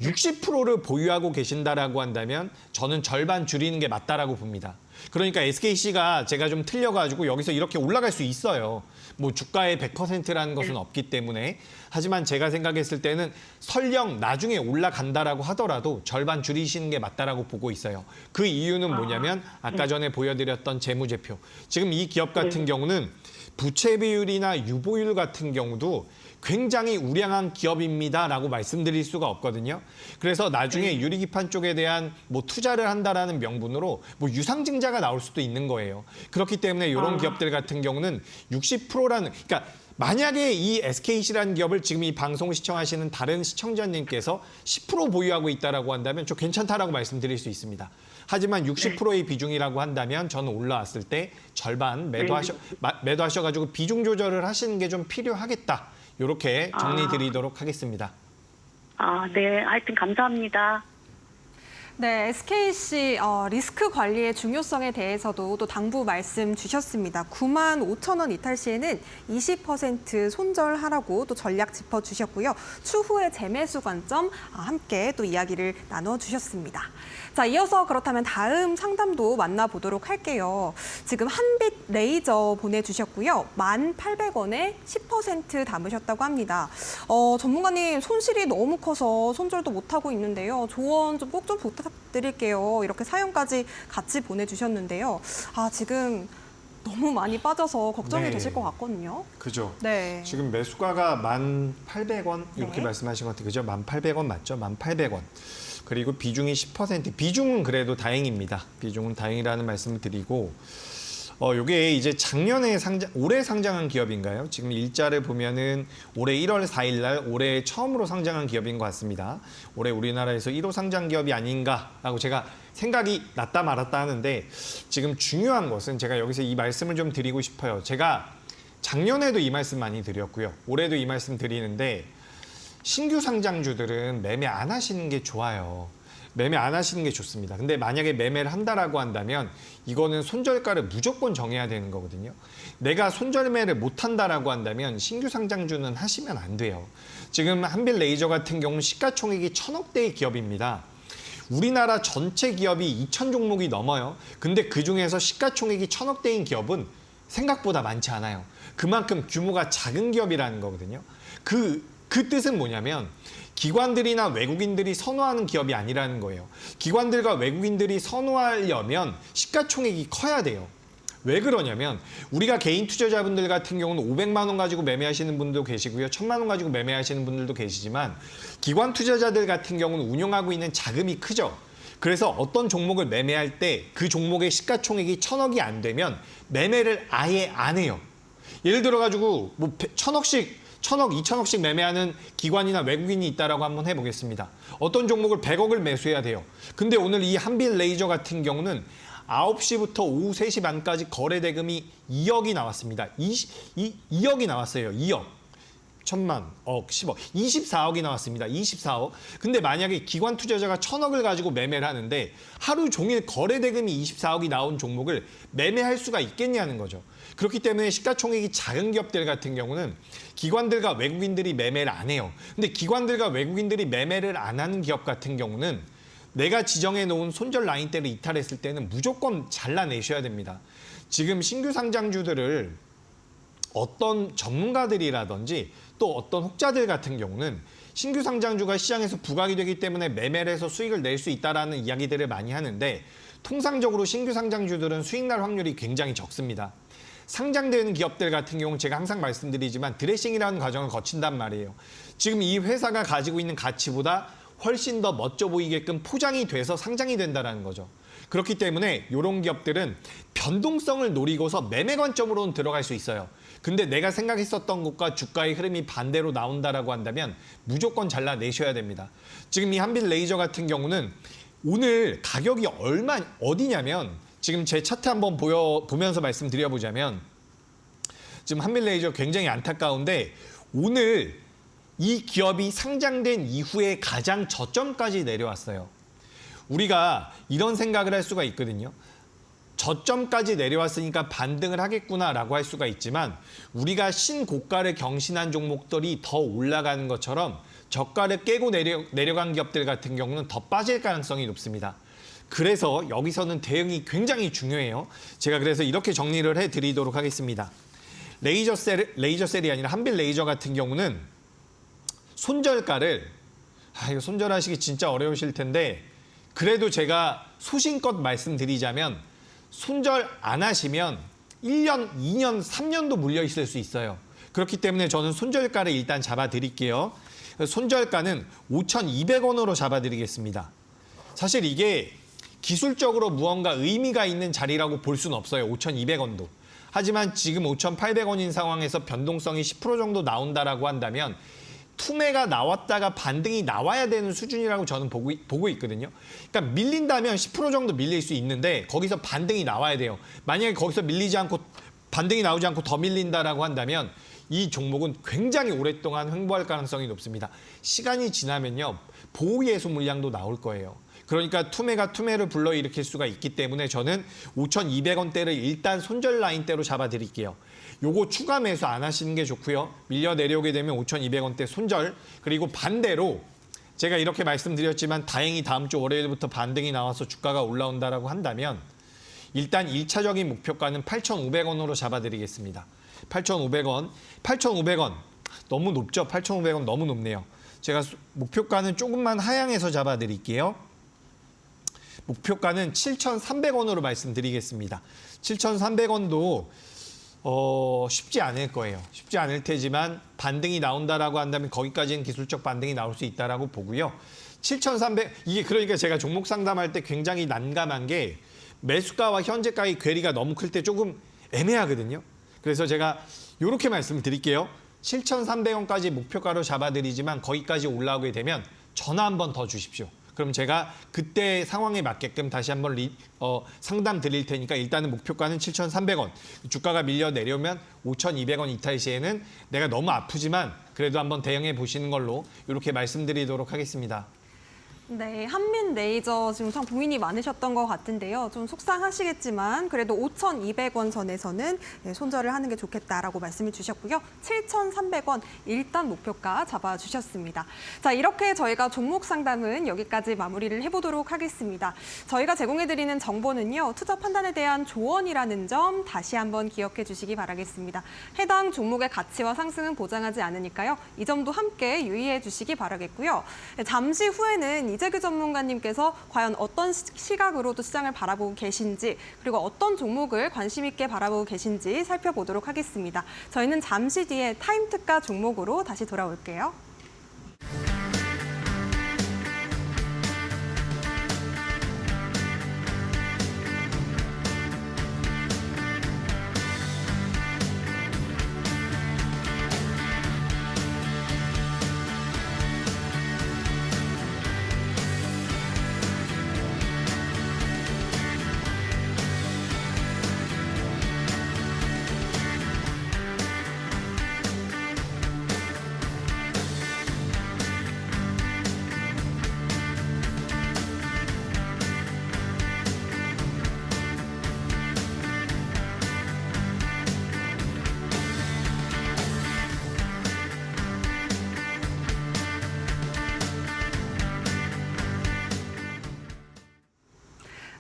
60%를 보유하고 계신다라고 한다면 저는 절반 줄이는 게 맞다라고 봅니다. 그러니까 SKC가 제가 좀 틀려가지고 여기서 이렇게 올라갈 수 있어요. 뭐 주가의 100%라는 것은 없기 때문에. 하지만 제가 생각했을 때는 설령 나중에 올라간다라고 하더라도 절반 줄이시는 게 맞다라고 보고 있어요. 그 이유는 뭐냐면 아까 전에 보여드렸던 재무제표. 지금 이 기업 같은 경우는 부채 비율이나 유보율 같은 경우도 굉장히 우량한 기업입니다라고 말씀드릴 수가 없거든요. 그래서 나중에 유리기판 쪽에 대한 뭐 투자를 한다라는 명분으로 뭐 유상증자가 나올 수도 있는 거예요. 그렇기 때문에 이런 기업들 같은 경우는 60%라는 그러니까 만약에 이 SKC라는 기업을 지금 이 방송을 시청하시는 다른 시청자님께서 10% 보유하고 있다라고 한다면 좀 괜찮다라고 말씀드릴 수 있습니다. 하지만 60%의 비중이라고 한다면 저는 올라왔을 때 절반 매도하셔가지고 비중 조절을 하시는 게 좀 필요하겠다. 이렇게 정리 드리도록 하겠습니다. 네. 하여튼 감사합니다. 네, SKC 리스크 관리의 중요성에 대해서도 또 당부 말씀 주셨습니다. 95,000원 이탈 시에는 20% 손절하라고 또 전략 짚어주셨고요. 추후에 재매수 관점 함께 또 이야기를 나눠주셨습니다. 자, 이어서 그렇다면 다음 상담도 만나보도록 할게요. 지금 한빛 레이저 보내주셨고요. 1,800원에 10% 담으셨다고 합니다. 전문가님 손실이 너무 커서 손절도 못하고 있는데요. 조언 좀 꼭 좀 부탁드립니다. 부탁드릴게요. 이렇게 사연까지 같이 보내주셨는데요. 지금 너무 많이 빠져서 걱정이 네. 되실 것 같거든요. 그죠. 네. 지금 매수가가 1,800원 이렇게 네. 말씀하신 것 같아요. 그죠? 1,800원 맞죠? 1,800원. 그리고 비중이 10%. 비중은 그래도 다행입니다. 비중은 다행이라는 말씀을 드리고 요게 이제 작년에 올해 상장한 기업인가요? 지금 일자를 보면은 올해 1월 4일 날 올해 처음으로 상장한 기업인 것 같습니다. 올해 우리나라에서 1호 상장 기업이 아닌가라고 제가 생각이 났다 말았다 하는데 지금 중요한 것은 제가 여기서 이 말씀을 좀 드리고 싶어요. 제가 작년에도 이 말씀 많이 드렸고요. 올해도 이 말씀 드리는데 신규 상장주들은 매매 안 하시는 게 좋아요. 매매 안 하시는 게 좋습니다. 근데 만약에 매매를 한다라고 한다면 이거는 손절가를 무조건 정해야 되는 거거든요. 내가 손절매를 못 한다라고 한다면 신규 상장주는 하시면 안 돼요. 지금 한빌레이저 같은 경우는 시가총액이 1,000억대의 기업입니다. 우리나라 전체 기업이 2,000종목이 넘어요. 근데 그중에서 시가총액이 1,000억대인 기업은 생각보다 많지 않아요. 그만큼 규모가 작은 기업이라는 거거든요. 그 뜻은 뭐냐면 기관들이나 외국인들이 선호하는 기업이 아니라는 거예요. 기관들과 외국인들이 선호하려면 시가총액이 커야 돼요. 왜 그러냐면 우리가 개인 투자자분들 같은 경우는 500만 원 가지고 매매하시는 분들도 계시고요. 1,000만 원 가지고 매매하시는 분들도 계시지만 기관 투자자들 같은 경우는 운용하고 있는 자금이 크죠. 그래서 어떤 종목을 매매할 때 그 종목의 시가총액이 1,000억이 안 되면 매매를 아예 안 해요. 예를 들어가지고 뭐 1,000억씩 1,000억, 2,000억씩 매매하는 기관이나 외국인이 있다라고 한번 해보겠습니다. 어떤 종목을 100억을 매수해야 돼요. 근데 오늘 이 한빌레이저 같은 경우는 9시부터 오후 3시 반까지 거래 대금이 2억이 나왔습니다. 2억이 나왔어요. 2억. 1,000만, 억, 10억, 24억이 나왔습니다. 24억. 근데 만약에 기관 투자자가 1,000억을 가지고 매매를 하는데 하루 종일 거래 대금이 24억이 나온 종목을 매매할 수가 있겠냐는 거죠. 그렇기 때문에 시가총액이 작은 기업들 같은 경우는 기관들과 외국인들이 매매를 안 해요. 근데 기관들과 외국인들이 매매를 안 하는 기업 같은 경우는 내가 지정해 놓은 손절 라인대를 이탈했을 때는 무조건 잘라내셔야 됩니다. 지금 신규 상장주들을 어떤 전문가들이라든지 또 어떤 혹자들 같은 경우는 신규 상장주가 시장에서 부각이 되기 때문에 매매를 해서 수익을 낼 수 있다라는 이야기들을 많이 하는데 통상적으로 신규 상장주들은 수익 날 확률이 굉장히 적습니다. 상장되는 기업들 같은 경우는 제가 항상 말씀드리지만 드레싱이라는 과정을 거친단 말이에요. 지금 이 회사가 가지고 있는 가치보다 훨씬 더 멋져 보이게끔 포장이 돼서 상장이 된다는 거죠. 그렇기 때문에 이런 기업들은 변동성을 노리고서 매매 관점으로는 들어갈 수 있어요. 근데 내가 생각했었던 것과 주가의 흐름이 반대로 나온다라고 한다면 무조건 잘라내셔야 됩니다. 지금 이 한빌레이저 같은 경우는 오늘 가격이 어디냐면 지금 제 차트 한번 보면서 말씀드려보자면 지금 한빌레이저 굉장히 안타까운데 오늘 이 기업이 상장된 이후에 가장 저점까지 내려왔어요. 우리가 이런 생각을 할 수가 있거든요. 저점까지 내려왔으니까 반등을 하겠구나라고 할 수가 있지만 우리가 신고가를 경신한 종목들이 더 올라가는 것처럼 저가를 깨고 내려간 기업들 같은 경우는 더 빠질 가능성이 높습니다. 그래서 여기서는 대응이 굉장히 중요해요. 제가 그래서 이렇게 정리를 해드리도록 하겠습니다. 레이저셀이 아니라 한빌레이저 같은 경우는 손절가를 이거 손절하시기 진짜 어려우실 텐데 그래도 제가 소신껏 말씀드리자면 손절 안 하시면 1년, 2년, 3년도 물려 있을 수 있어요. 그렇기 때문에 저는 손절가를 일단 잡아드릴게요. 손절가는 5,200원으로 잡아드리겠습니다. 사실 이게 기술적으로 무언가 의미가 있는 자리라고 볼 수는 없어요. 5,200원도. 하지만 지금 5,800원인 상황에서 변동성이 10% 정도 나온다라고 한다면 투매가 나왔다가 반등이 나와야 되는 수준이라고 저는 보고 있거든요. 그러니까 밀린다면 10% 정도 밀릴 수 있는데 거기서 반등이 나와야 돼요. 만약에 거기서 밀리지 않고 반등이 나오지 않고 더 밀린다라고 한다면 이 종목은 굉장히 오랫동안 횡보할 가능성이 높습니다. 시간이 지나면요. 보호예수 물량도 나올 거예요. 그러니까 투매가 투매를 불러일으킬 수가 있기 때문에 저는 5,200원대를 일단 손절 라인대로 잡아드릴게요. 요거 추가 매수 안 하시는 게 좋고요. 밀려 내려오게 되면 5,200원대 손절. 그리고 반대로 제가 이렇게 말씀드렸지만 다행히 다음 주 월요일부터 반등이 나와서 주가가 올라온다라고 한다면 일단 1차적인 목표가는 8,500원으로 잡아드리겠습니다. 8,500원. 8,500원. 너무 높죠? 8,500원 너무 높네요. 제가 목표가는 조금만 하향해서 잡아드릴게요. 목표가는 7,300원으로 말씀드리겠습니다. 7,300원도 쉽지 않을 거예요. 쉽지 않을 테지만 반등이 나온다라고 한다면 거기까지는 기술적 반등이 나올 수 있다라고 보고요. 7,300 이게 그러니까 제가 종목 상담할 때 굉장히 난감한 게 매수가와 현재가의 괴리가 너무 클 때 조금 애매하거든요. 그래서 제가 이렇게 말씀을 드릴게요. 7,300원까지 목표가로 잡아드리지만 거기까지 올라오게 되면 전화 한 번 더 주십시오. 그럼 제가 그때 상황에 맞게끔 다시 한번 상담 드릴 테니까 일단은 목표가는 7,300원. 주가가 밀려 내려오면 5,200원 이탈 시에는 내가 너무 아프지만 그래도 한번 대응해 보시는 걸로 이렇게 말씀드리도록 하겠습니다. 네, 한민레이저 지금 참 고민이 많으셨던 것 같은데요. 좀 속상하시겠지만 그래도 5,200원 선에서는 손절을 하는 게 좋겠다라고 말씀을 주셨고요. 7,300원 일단 목표가 잡아주셨습니다. 자, 이렇게 저희가 종목 상담은 여기까지 마무리를 해보도록 하겠습니다. 저희가 제공해드리는 정보는요. 투자 판단에 대한 조언이라는 점 다시 한번 기억해 주시기 바라겠습니다. 해당 종목의 가치와 상승은 보장하지 않으니까요. 이 점도 함께 유의해 주시기 바라겠고요. 잠시 후에는 이재규 전문가님께서 과연 어떤 시각으로 또 시장을 바라보고 계신지 그리고 어떤 종목을 관심 있게 바라보고 계신지 살펴보도록 하겠습니다. 저희는 잠시 뒤에 타임특가 종목으로 다시 돌아올게요.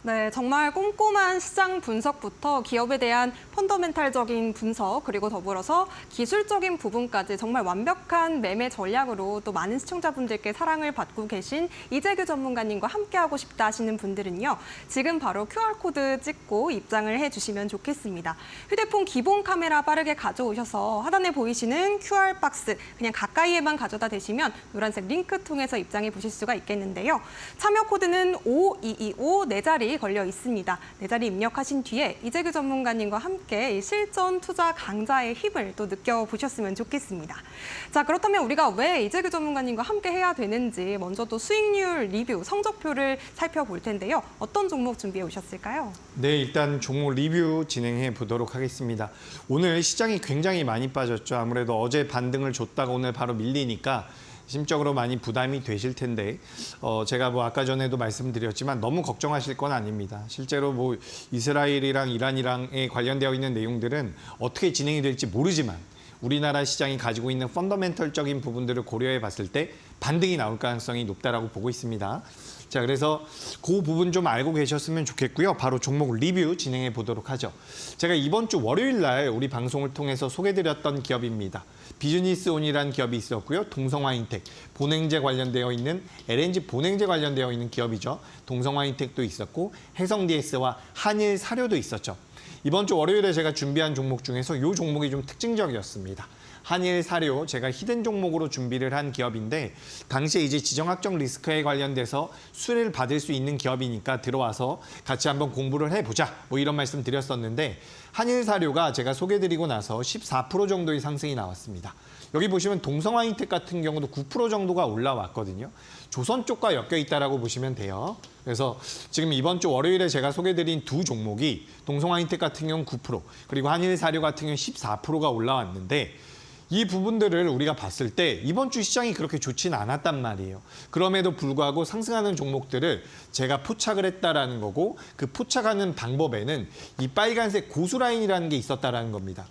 네, 정말 꼼꼼한 시장 분석부터 기업에 대한 펀더멘탈적인 분석 그리고 더불어서 기술적인 부분까지 정말 완벽한 매매 전략으로 또 많은 시청자분들께 사랑을 받고 계신 이재규 전문가님과 함께하고 싶다 하시는 분들은요. 지금 바로 QR코드 찍고 입장을 해주시면 좋겠습니다. 휴대폰 기본 카메라 빠르게 가져오셔서 하단에 보이시는 QR박스 그냥 가까이에만 가져다 대시면 노란색 링크 통해서 입장해 보실 수가 있겠는데요. 참여 코드는 5225 4자리 걸려 있습니다. 4자리 입력하신 뒤에 이재규 전문가님과 함께 이 실전 투자 강자의 힘을 또 느껴보셨으면 좋겠습니다. 자, 그렇다면 우리가 왜 이재규 전문가님과 함께 해야 되는지 먼저 또 수익률 리뷰, 성적표를 살펴볼 텐데요. 어떤 종목 준비해 오셨을까요? 네, 일단 종목 리뷰 진행해 보도록 하겠습니다. 오늘 시장이 굉장히 많이 빠졌죠. 아무래도 어제 반등을 줬다가 오늘 바로 밀리니까 심적으로 많이 부담이 되실 텐데 제가 아까 전에도 말씀드렸지만 너무 걱정하실 건 아닙니다. 실제로 이스라엘이랑 이란이랑에 관련되어 있는 내용들은 어떻게 진행이 될지 모르지만 우리나라 시장이 가지고 있는 펀더멘털적인 부분들을 고려해 봤을 때 반등이 나올 가능성이 높다라고 보고 있습니다. 자, 그래서 그 부분 좀 알고 계셨으면 좋겠고요. 바로 종목 리뷰 진행해 보도록 하죠. 제가 이번 주 월요일 날 우리 방송을 통해서 소개드렸던 기업입니다. 비즈니스온이라는 기업이 있었고요. 동성화인텍, 본행제 관련되어 있는 LNG 본행제 관련되어 있는 기업이죠. 동성화인텍도 있었고 해성DS와 한일사료도 있었죠. 이번 주 월요일에 제가 준비한 종목 중에서 이 종목이 좀 특징적이었습니다. 한일사료, 제가 히든 종목으로 준비를 한 기업인데 당시에 이제 지정학적 리스크에 관련돼서 수혜를 받을 수 있는 기업이니까 들어와서 같이 한번 공부를 해보자 이런 말씀 드렸었는데 한일사료가 제가 소개드리고 나서 14% 정도의 상승이 나왔습니다. 여기 보시면 동성화인텍 같은 경우도 9% 정도가 올라왔거든요. 조선 쪽과 엮여 있다라고 보시면 돼요. 그래서 지금 이번 주 월요일에 제가 소개드린 두 종목이 동성화인텍 같은 경우는 9%, 그리고 한일사료 같은 경우는 14%가 올라왔는데 이 부분들을 우리가 봤을 때 이번 주 시장이 그렇게 좋지는 않았단 말이에요. 그럼에도 불구하고 상승하는 종목들을 제가 포착을 했다라는 거고 그 포착하는 방법에는 이 빨간색 고수라인이라는 게 있었다라는 겁니다.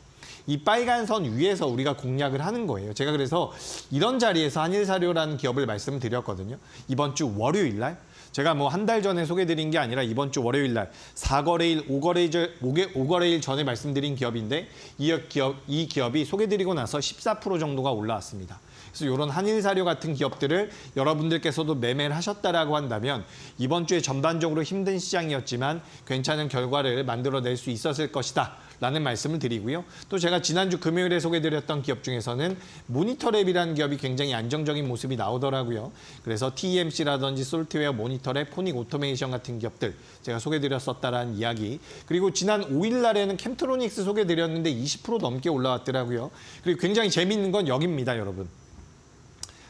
이 빨간 선 위에서 우리가 공략을 하는 거예요. 제가 그래서 이런 자리에서 한일사료라는 기업을 말씀드렸거든요. 이번 주 월요일 날 제가 뭐 한 달 전에 소개드린 게 아니라 이번 주 월요일 날 4거래일, 5거래일 전에 말씀드린 기업인데 이 기업이 소개드리고 나서 14% 정도가 올라왔습니다. 그래서 이런 한일사료 같은 기업들을 여러분들께서도 매매를 하셨다라고 한다면 이번 주에 전반적으로 힘든 시장이었지만 괜찮은 결과를 만들어낼 수 있었을 것이다. 라는 말씀을 드리고요. 또 제가 지난주 금요일에 소개드렸던 기업 중에서는 모니터랩이라는 기업이 굉장히 안정적인 모습이 나오더라고요. 그래서 TMC라든지 솔트웨어, 모니터랩, 포닉 오토메이션 같은 기업들 제가 소개드렸었다라는 이야기. 그리고 지난 5일 날에는 캠트로닉스 소개드렸는데 20% 넘게 올라왔더라고요. 그리고 굉장히 재밌는 건 여기입니다, 여러분.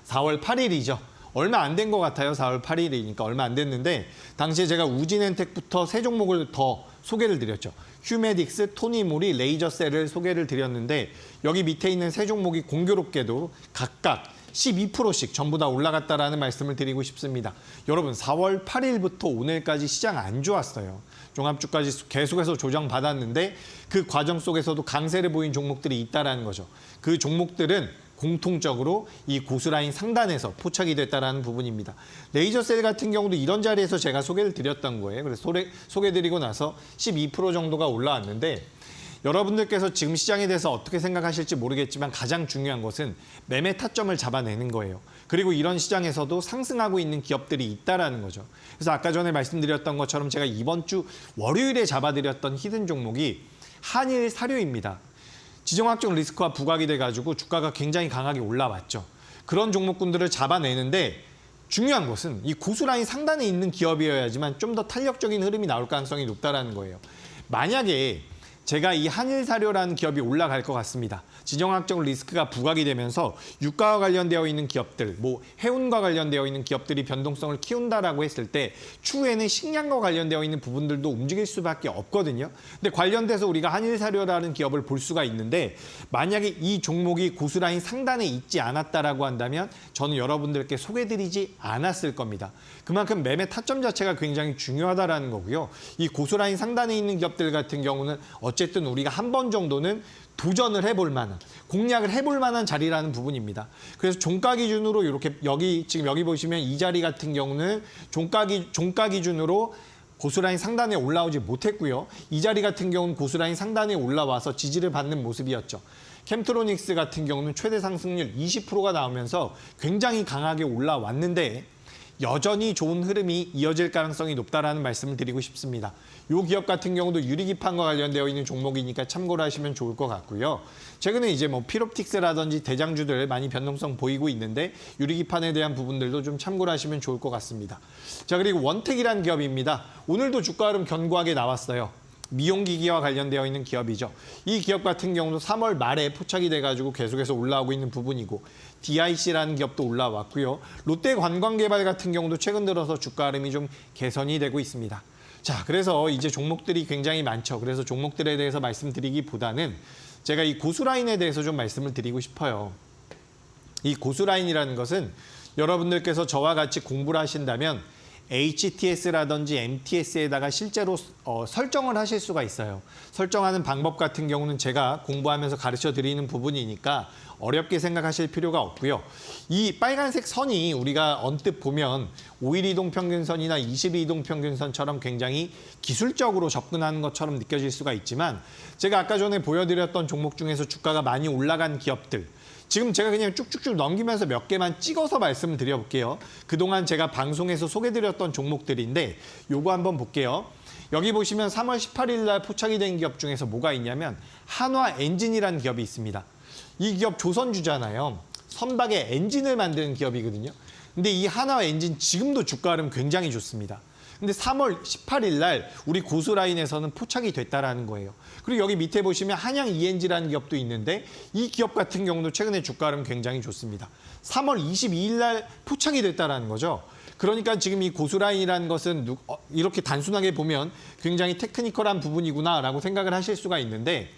4월 8일이죠. 얼마 안 된 것 같아요. 4월 8일이니까 얼마 안 됐는데 당시에 제가 우진엔텍부터 세 종목을 더 소개를 드렸죠. 휴메딕스, 토니모리, 레이저셀을 소개를 드렸는데 여기 밑에 있는 세 종목이 공교롭게도 각각 12%씩 전부 다 올라갔다라는 말씀을 드리고 싶습니다. 여러분 4월 8일부터 오늘까지 시장 안 좋았어요. 종합주가지수 계속해서 조정받았는데 그 과정 속에서도 강세를 보인 종목들이 있다라는 거죠. 그 종목들은 공통적으로 이 고수라인 상단에서 포착이 됐다라는 부분입니다. 레이저셀 같은 경우도 이런 자리에서 제가 소개를 드렸던 거예요. 그래서 소개드리고 나서 12% 정도가 올라왔는데 여러분들께서 지금 시장에 대해서 어떻게 생각하실지 모르겠지만 가장 중요한 것은 매매 타점을 잡아내는 거예요. 그리고 이런 시장에서도 상승하고 있는 기업들이 있다라는 거죠. 그래서 아까 전에 말씀드렸던 것처럼 제가 이번 주 월요일에 잡아드렸던 히든 종목이 한일 사료입니다. 지정학적 리스크와 부각이 돼가지고 주가가 굉장히 강하게 올라왔죠. 그런 종목군들을 잡아내는데 중요한 것은 이 고수라인 상단에 있는 기업이어야지만 좀 더 탄력적인 흐름이 나올 가능성이 높다라는 거예요. 만약에 제가 이 한일사료라는 기업이 올라갈 것 같습니다. 지정학적 리스크가 부각이 되면서 유가와 관련되어 있는 기업들, 뭐 해운과 관련되어 있는 기업들이 변동성을 키운다라고 했을 때 추후에는 식량과 관련되어 있는 부분들도 움직일 수밖에 없거든요. 근데 관련돼서 우리가 한일사료라는 기업을 볼 수가 있는데 만약에 이 종목이 고수라인 상단에 있지 않았다라고 한다면 저는 여러분들께 소개드리지 않았을 겁니다. 그만큼 매매 타점 자체가 굉장히 중요하다라는 거고요. 이 고수라인 상단에 있는 기업들 같은 경우는 어쨌든 우리가 한 번 정도는 도전을 해볼 만한, 공략을 해볼 만한 자리라는 부분입니다. 그래서 종가 기준으로 이렇게 지금 여기 보시면 이 자리 같은 경우는 종가 기준으로 고수라인 상단에 올라오지 못했고요. 이 자리 같은 경우는 고수라인 상단에 올라와서 지지를 받는 모습이었죠. 캠트로닉스 같은 경우는 최대 상승률 20%가 나오면서 굉장히 강하게 올라왔는데 여전히 좋은 흐름이 이어질 가능성이 높다라는 말씀을 드리고 싶습니다. 이 기업 같은 경우도 유리기판과 관련되어 있는 종목이니까 참고를 하시면 좋을 것 같고요. 최근에 이제 뭐 피롭틱스라든지 대장주들 많이 변동성 보이고 있는데 유리기판에 대한 부분들도 좀 참고를 하시면 좋을 것 같습니다. 자, 그리고 원택이라는 기업입니다. 오늘도 주가 흐름 견고하게 나왔어요. 미용기기와 관련되어 있는 기업이죠. 이 기업 같은 경우도 3월 말에 포착이 돼가지고 계속해서 올라오고 있는 부분이고 DIC라는 기업도 올라왔고요. 롯데관광개발 같은 경우도 최근 들어서 주가 흐름이 좀 개선이 되고 있습니다. 자, 그래서 이제 종목들이 굉장히 많죠. 그래서 종목들에 대해서 말씀드리기보다는 제가 이 고수라인에 대해서 좀 말씀을 드리고 싶어요. 이 고수라인이라는 것은 여러분들께서 저와 같이 공부를 하신다면 HTS라든지 MTS에다가 실제로 설정을 하실 수가 있어요. 설정하는 방법 같은 경우는 제가 공부하면서 가르쳐 드리는 부분이니까 어렵게 생각하실 필요가 없고요. 이 빨간색 선이 우리가 언뜻 보면 5일 이동 평균선이나 20일 이동 평균선처럼 굉장히 기술적으로 접근하는 것처럼 느껴질 수가 있지만 제가 아까 전에 보여드렸던 종목 중에서 주가가 많이 올라간 기업들, 지금 제가 그냥 쭉쭉쭉 넘기면서 몇 개만 찍어서 말씀을 드려볼게요. 그동안 제가 방송에서 소개드렸던 종목들인데 요거 한번 볼게요. 여기 보시면 3월 18일 날 포착이 된 기업 중에서 뭐가 있냐면 한화엔진이라는 기업이 있습니다. 이 기업 조선주잖아요. 선박의 엔진을 만드는 기업이거든요. 근데 이 한화엔진 지금도 주가 흐름 굉장히 좋습니다. 근데 3월 18일 날 우리 고수라인에서는 포착이 됐다라는 거예요. 그리고 여기 밑에 보시면 한양 ENG라는 기업도 있는데 이 기업 같은 경우도 최근에 주가 흐름 굉장히 좋습니다. 3월 22일 날 포착이 됐다라는 거죠. 그러니까 지금 이 고수라인이라는 것은 이렇게 단순하게 보면 굉장히 테크니컬한 부분이구나라고 생각을 하실 수가 있는데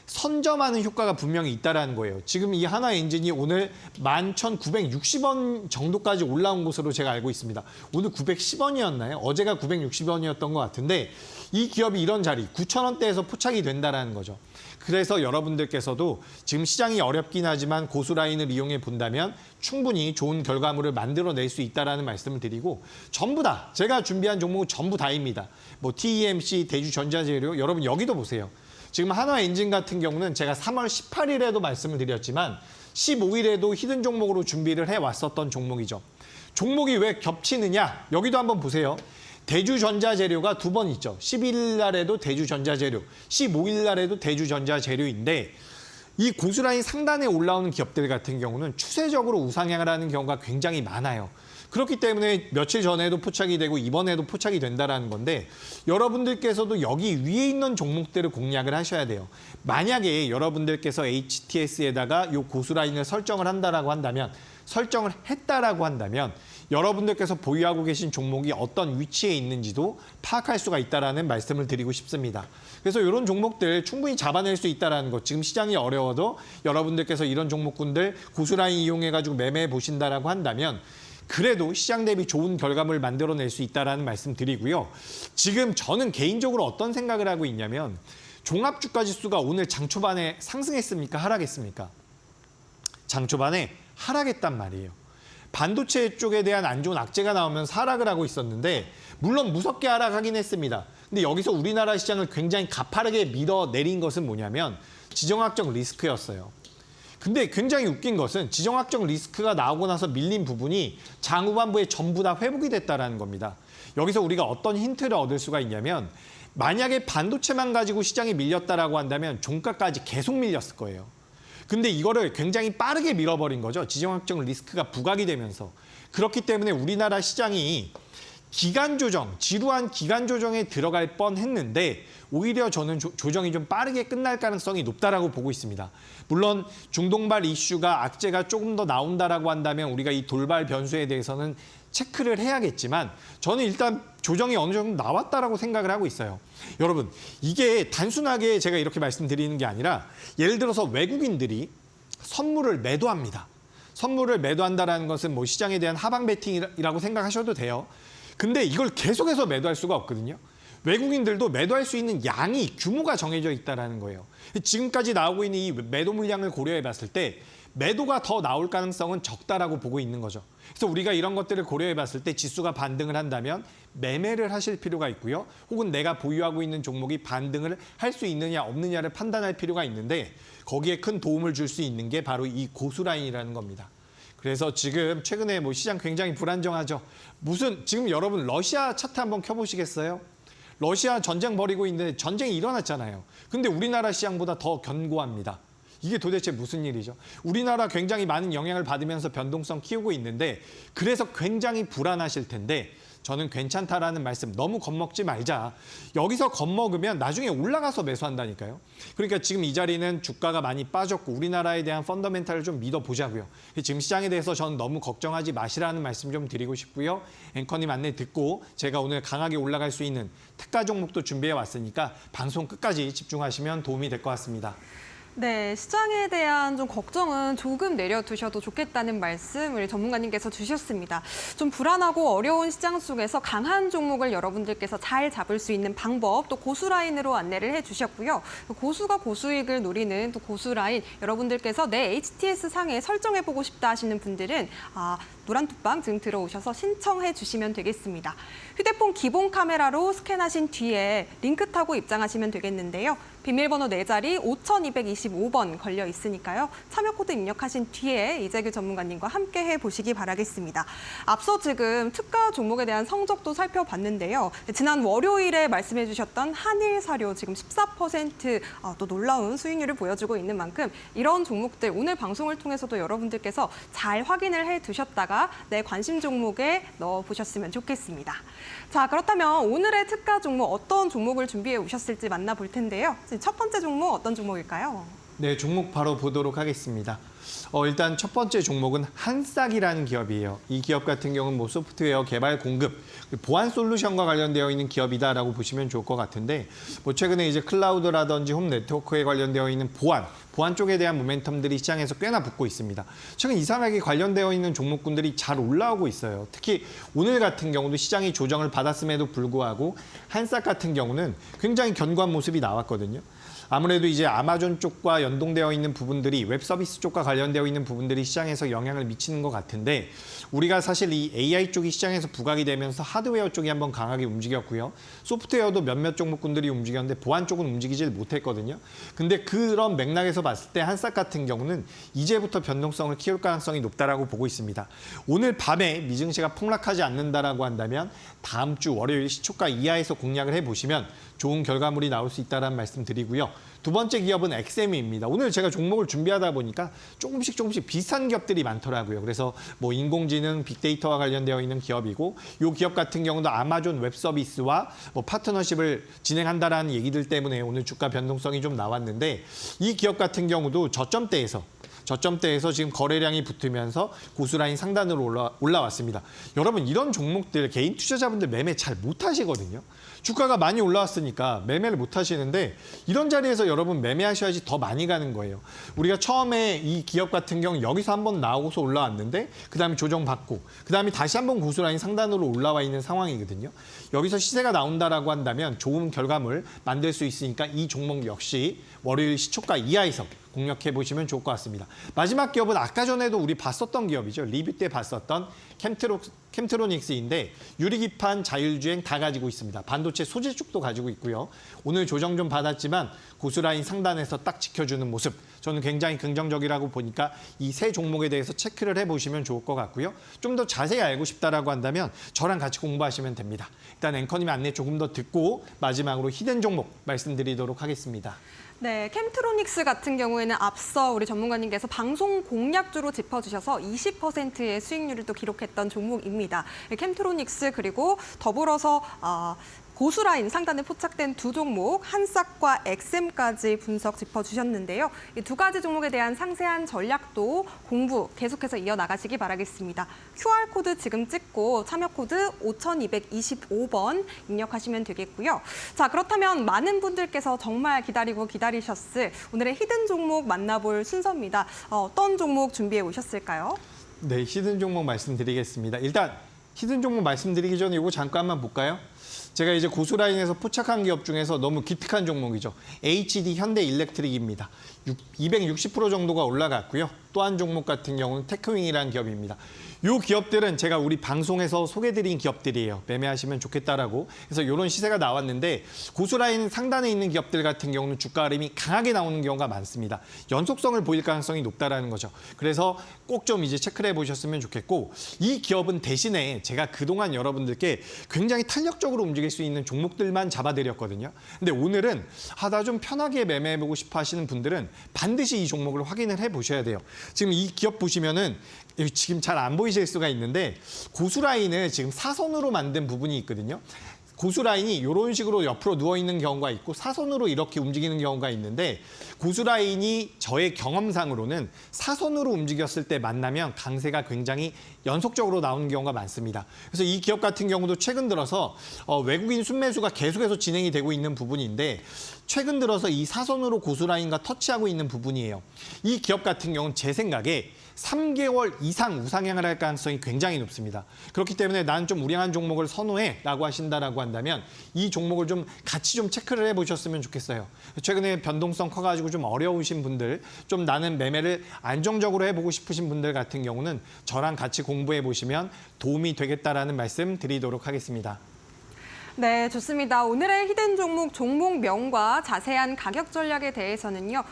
선점하는 효과가 분명히 있다는 거예요. 지금 이 하나엔진이 오늘 11,960원 정도까지 올라온 것으로 제가 알고 있습니다. 오늘 910원이었나요? 어제가 960원이었던 것 같은데 이 기업이 이런 자리 9,000원대에서 포착이 된다는 거죠. 그래서 여러분들께서도 지금 시장이 어렵긴 하지만 고수라인을 이용해 본다면 충분히 좋은 결과물을 만들어낼 수 있다는 말씀을 드리고 전부 다 제가 준비한 종목은 전부 다입니다. 뭐 TEMC, 대주전자재료 여러분 여기도 보세요. 지금 한화엔진 같은 경우는 제가 3월 18일에도 말씀을 드렸지만 15일에도 히든 종목으로 준비를 해왔었던 종목이죠. 종목이 왜 겹치느냐? 여기도 한번 보세요. 대주전자재료가 두 번 있죠. 11일 날에도 대주전자재료, 15일 날에도 대주전자재료인데 이 고수라인 상단에 올라오는 기업들 같은 경우는 추세적으로 우상향을 하는 경우가 굉장히 많아요. 그렇기 때문에 며칠 전에도 포착이 되고 이번에도 포착이 된다는 건데 여러분들께서도 여기 위에 있는 종목들을 공략을 하셔야 돼요. 만약에 여러분들께서 HTS에다가 이 고수라인을 설정을 했다라고 한다면 여러분들께서 보유하고 계신 종목이 어떤 위치에 있는지도 파악할 수가 있다는 말씀을 드리고 싶습니다. 그래서 이런 종목들 충분히 잡아낼 수 있다는 것. 지금 시장이 어려워도 여러분들께서 이런 종목군들 고수라인 이용해가지고 매매해 보신다라고 한다면 그래도 시장 대비 좋은 결과물 만들어낼 수 있다는 말씀 드리고요. 지금 저는 개인적으로 어떤 생각을 하고 있냐면 종합주가지수가 오늘 장 초반에 상승했습니까? 하락했습니까? 장 초반에 하락했단 말이에요. 반도체 쪽에 대한 안 좋은 악재가 나오면서 하락을 하고 있었는데 물론 무섭게 하락하긴 했습니다. 근데 여기서 우리나라 시장을 굉장히 가파르게 밀어내린 것은 뭐냐면 지정학적 리스크였어요. 근데 굉장히 웃긴 것은 지정학적 리스크가 나오고 나서 밀린 부분이 장 후반부에 전부 다 회복이 됐다는 겁니다. 여기서 우리가 어떤 힌트를 얻을 수가 있냐면 만약에 반도체만 가지고 시장이 밀렸다라고 한다면 종가까지 계속 밀렸을 거예요. 근데 이거를 굉장히 빠르게 밀어버린 거죠. 지정학적 리스크가 부각이 되면서. 그렇기 때문에 우리나라 시장이 기간 조정, 지루한 기간 조정에 들어갈 뻔했는데 오히려 저는 조정이 좀 빠르게 끝날 가능성이 높다라고 보고 있습니다. 물론 중동발 이슈가 악재가 조금 더 나온다라고 한다면 우리가 이 돌발 변수에 대해서는 체크를 해야겠지만 저는 일단 조정이 어느 정도 나왔다라고 생각을 하고 있어요. 여러분, 이게 단순하게 제가 이렇게 말씀드리는 게 아니라 예를 들어서 외국인들이 선물을 매도합니다. 선물을 매도한다는 것은 뭐 시장에 대한 하방 베팅이라고 생각하셔도 돼요. 근데 이걸 계속해서 매도할 수가 없거든요. 외국인들도 매도할 수 있는 양이 규모가 정해져 있다는 거예요. 지금까지 나오고 있는 이 매도 물량을 고려해 봤을 때 매도가 더 나올 가능성은 적다라고 보고 있는 거죠. 그래서 우리가 이런 것들을 고려해 봤을 때 지수가 반등을 한다면 매매를 하실 필요가 있고요. 혹은 내가 보유하고 있는 종목이 반등을 할 수 있느냐 없느냐를 판단할 필요가 있는데 거기에 큰 도움을 줄 수 있는 게 바로 이 고수라인이라는 겁니다. 그래서 지금 최근에 뭐 시장 굉장히 불안정하죠. 지금 여러분 러시아 차트 한번 켜보시겠어요? 러시아 전쟁 벌이고 있는데 전쟁이 일어났잖아요. 근데 우리나라 시장보다 더 견고합니다. 이게 도대체 무슨 일이죠? 우리나라 굉장히 많은 영향을 받으면서 변동성 키우고 있는데 그래서 굉장히 불안하실 텐데 저는 괜찮다라는 말씀 너무 겁먹지 말자. 여기서 겁먹으면 나중에 올라가서 매수한다니까요. 그러니까 지금 이 자리는 주가가 많이 빠졌고 우리나라에 대한 펀더멘탈을 좀 믿어보자고요. 지금 시장에 대해서 저는 너무 걱정하지 마시라는 말씀 좀 드리고 싶고요. 앵커님 안내 듣고 제가 오늘 강하게 올라갈 수 있는 특가 종목도 준비해 왔으니까 방송 끝까지 집중하시면 도움이 될 것 같습니다. 네, 시장에 대한 좀 걱정은 조금 내려두셔도 좋겠다는 말씀을 전문가님께서 주셨습니다. 좀 불안하고 어려운 시장 속에서 강한 종목을 여러분들께서 잘 잡을 수 있는 방법, 또 고수라인으로 안내를 해주셨고요. 고수가 고수익을 노리는 또 고수라인, 여러분들께서 내 HTS 상에 설정해보고 싶다 하시는 분들은 노란 톡방 지금 들어오셔서 신청해 주시면 되겠습니다. 휴대폰 기본 카메라로 스캔하신 뒤에 링크 타고 입장하시면 되겠는데요. 비밀번호 4자리 5225번 걸려 있으니까요. 참여 코드 입력하신 뒤에 이재규 전문가님과 함께 해보시기 바라겠습니다. 앞서 지금 특가 종목에 대한 성적도 살펴봤는데요. 지난 월요일에 말씀해 주셨던 한일사료 지금 14% 또 놀라운 수익률을 보여주고 있는 만큼 이런 종목들 오늘 방송을 통해서도 여러분들께서 잘 확인을 해두셨다가 내 관심 종목에 넣어보셨으면 좋겠습니다. 자, 그렇다면 오늘의 특가 종목 어떤 종목을 준비해 오셨을지 만나볼 텐데요. 첫 번째 종목 어떤 종목일까요? 네, 종목 바로 보도록 하겠습니다. 일단 첫 번째 종목은 한싹이라는 기업이에요. 이 기업 같은 경우는 뭐 소프트웨어 개발 공급, 보안 솔루션과 관련되어 있는 기업이다라고 보시면 좋을 것 같은데, 뭐 최근에 이제 클라우드라든지 홈 네트워크에 관련되어 있는 보안 쪽에 대한 모멘텀들이 시장에서 꽤나 붙고 있습니다. 최근 이상하게 관련되어 있는 종목군들이 잘 올라오고 있어요. 특히 오늘 같은 경우도 시장이 조정을 받았음에도 불구하고 한싹 같은 경우는 굉장히 견고한 모습이 나왔거든요. 아무래도 이제 아마존 쪽과 연동되어 있는 부분들이 웹 서비스 쪽과 관련되어 있는 부분들이 시장에서 영향을 미치는 것 같은데, 우리가 사실 이 AI 쪽이 시장에서 부각이 되면서 하드웨어 쪽이 한번 강하게 움직였고요. 소프트웨어도 몇몇 종목군들이 움직였는데 보안 쪽은 움직이질 못했거든요. 근데 그런 맥락에서 봤을 때 한싹 같은 경우는 이제부터 변동성을 키울 가능성이 높다라고 보고 있습니다. 오늘 밤에 미증시가 폭락하지 않는다라고 한다면 다음 주 월요일 시초가 이하에서 공략을 해보시면 좋은 결과물이 나올 수 있다는 말씀 드리고요. 두 번째 기업은 엑세미입니다. 오늘 제가 종목을 준비하다 보니까 조금씩 비슷한 기업들이 많더라고요. 그래서 뭐 인공지능, 빅데이터와 관련되어 있는 기업이고, 이 기업 같은 경우도 아마존 웹 서비스와 뭐 파트너십을 진행한다라는 얘기들 때문에 오늘 주가 변동성이 좀 나왔는데, 이 기업 같은 경우도 저점대에서 지금 거래량이 붙으면서 고수라인 상단으로 올라왔습니다. 여러분, 이런 종목들 개인 투자자분들 매매 잘 못하시거든요. 주가가 많이 올라왔으니까 매매를 못 하시는데, 이런 자리에서 여러분 매매하셔야지 더 많이 가는 거예요. 우리가 처음에 이 기업 같은 경우 여기서 한번 나오고서 올라왔는데, 그다음에 조정받고, 그다음에 다시 한번 고수라인 상단으로 올라와 있는 상황이거든요. 여기서 시세가 나온다라고 한다면 좋은 결과물 만들 수 있으니까 이 종목 역시 월요일 시초가 이하에서 공략해 보시면 좋을 것 같습니다. 마지막 기업은 아까 전에도 우리 봤었던 기업이죠. 리뷰 때 봤었던 캠트로닉스인데, 유리기판, 자율주행 다 가지고 있습니다. 반도체 소재 쪽도 가지고 있고요. 오늘 조정 좀 받았지만 고수라인 상단에서 딱 지켜주는 모습, 저는 굉장히 긍정적이라고 보니까 이 세 종목에 대해서 체크를 해보시면 좋을 것 같고요. 좀 더 자세히 알고 싶다라고 한다면 저랑 같이 공부하시면 됩니다. 일단 앵커님의 안내 조금 더 듣고 마지막으로 히든 종목 말씀드리도록 하겠습니다. 네, 캠트로닉스 같은 경우에는 앞서 우리 전문가님께서 방송 공략주로 짚어주셔서 20%의 수익률을 또 기록했던 종목입니다. 캠트로닉스 그리고 더불어서 고수라인 상단에 포착된 두 종목, 한싹과 엑셈까지 분석 짚어주셨는데요. 이 두 가지 종목에 대한 상세한 전략도 공부 계속해서 이어나가시기 바라겠습니다. QR코드 지금 찍고 참여코드 5225번 입력하시면 되겠고요. 자, 그렇다면 많은 분들께서 정말 기다리셨을 오늘의 히든 종목 만나볼 순서입니다. 어떤 종목 준비해 오셨을까요? 네, 히든 종목 말씀드리겠습니다. 일단 히든 종목 말씀드리기 전에 이거 잠깐만 볼까요? 제가 이제 고수라인에서 포착한 기업 중에서 너무 기특한 종목이죠. HD 현대일렉트릭입니다. 260% 정도가 올라갔고요. 또 한 종목 같은 경우는 테크윙이라는 기업입니다. 이 기업들은 제가 우리 방송에서 소개드린 기업들이에요. 매매하시면 좋겠다라고. 그래서 이런 시세가 나왔는데, 고수라인 상단에 있는 기업들 같은 경우는 주가 흐름이 강하게 나오는 경우가 많습니다. 연속성을 보일 가능성이 높다라는 거죠. 그래서 꼭 좀 이제 체크를 해보셨으면 좋겠고, 이 기업은 대신에 제가 그동안 여러분들께 굉장히 탄력적으로 움직일 수 있는 종목들만 잡아드렸거든요. 근데 오늘은 나 좀 편하게 매매해보고 싶어 하시는 분들은 반드시 이 종목을 확인을 해보셔야 돼요. 지금 이 기업 보시면은 지금 잘 안 보이실 수가 있는데, 고수라인을 지금 사선으로 만든 부분이 있거든요. 고수라인이 이런 식으로 옆으로 누워있는 경우가 있고 사선으로 이렇게 움직이는 경우가 있는데, 고수라인이 저의 경험상으로는 사선으로 움직였을 때 만나면 강세가 굉장히 연속적으로 나오는 경우가 많습니다. 그래서 이 기업 같은 경우도 최근 들어서 외국인 순매수가 계속해서 진행이 되고 있는 부분인데, 최근 들어서 이 사선으로 고수라인과 터치하고 있는 부분이에요. 이 기업 같은 경우는 제 생각에 3개월 이상 우상향을 할 가능성이 굉장히 높습니다. 그렇기 때문에 나는 좀 우량한 종목을 선호해라고 하신다라고 한다면 이 종목을 좀 같이 좀 체크를 해보셨으면 좋겠어요. 최근에 변동성 커가지고 좀 어려우신 분들, 좀 나는 매매를 안정적으로 해보고 싶으신 분들 같은 경우는 저랑 같이 공부해 보시면 도움이 되겠다라는 말씀 드리도록 하겠습니다. 네, 좋습니다. 오늘의 히든 종목명과 자세한 가격 전략에 대해서는요,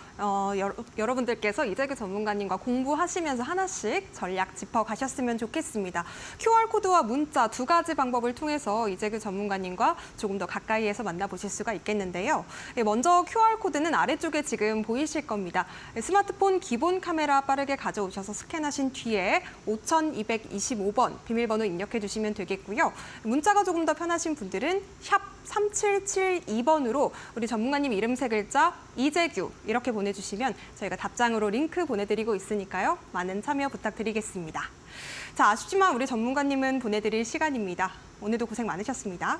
여러분들께서 이재규 전문가님과 공부하시면서 하나씩 전략 짚어가셨으면 좋겠습니다. QR코드와 문자 두 가지 방법을 통해서 이재규 전문가님과 조금 더 가까이에서 만나보실 수가 있겠는데요. 먼저 QR코드는 아래쪽에 지금 보이실 겁니다. 스마트폰 기본 카메라 빠르게 가져오셔서 스캔하신 뒤에 5225번 비밀번호 입력해 주시면 되겠고요. 문자가 조금 더 편하신 분들은 문자는 샵 3772번으로 우리 전문가님 이름 세 글자 이재규 이렇게 보내주시면 저희가 답장으로 링크 보내드리고 있으니까요. 많은 참여 부탁드리겠습니다. 자, 아쉽지만 우리 전문가님은 보내드릴 시간입니다. 오늘도 고생 많으셨습니다.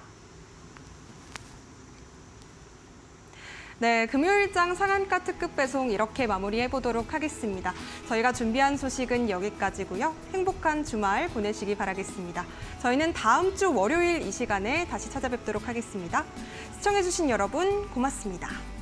네, 금요일장 상한가 특급 배송 이렇게 마무리해보도록 하겠습니다. 저희가 준비한 소식은 여기까지고요. 행복한 주말 보내시기 바라겠습니다. 저희는 다음 주 월요일 이 시간에 다시 찾아뵙도록 하겠습니다. 시청해주신 여러분 고맙습니다.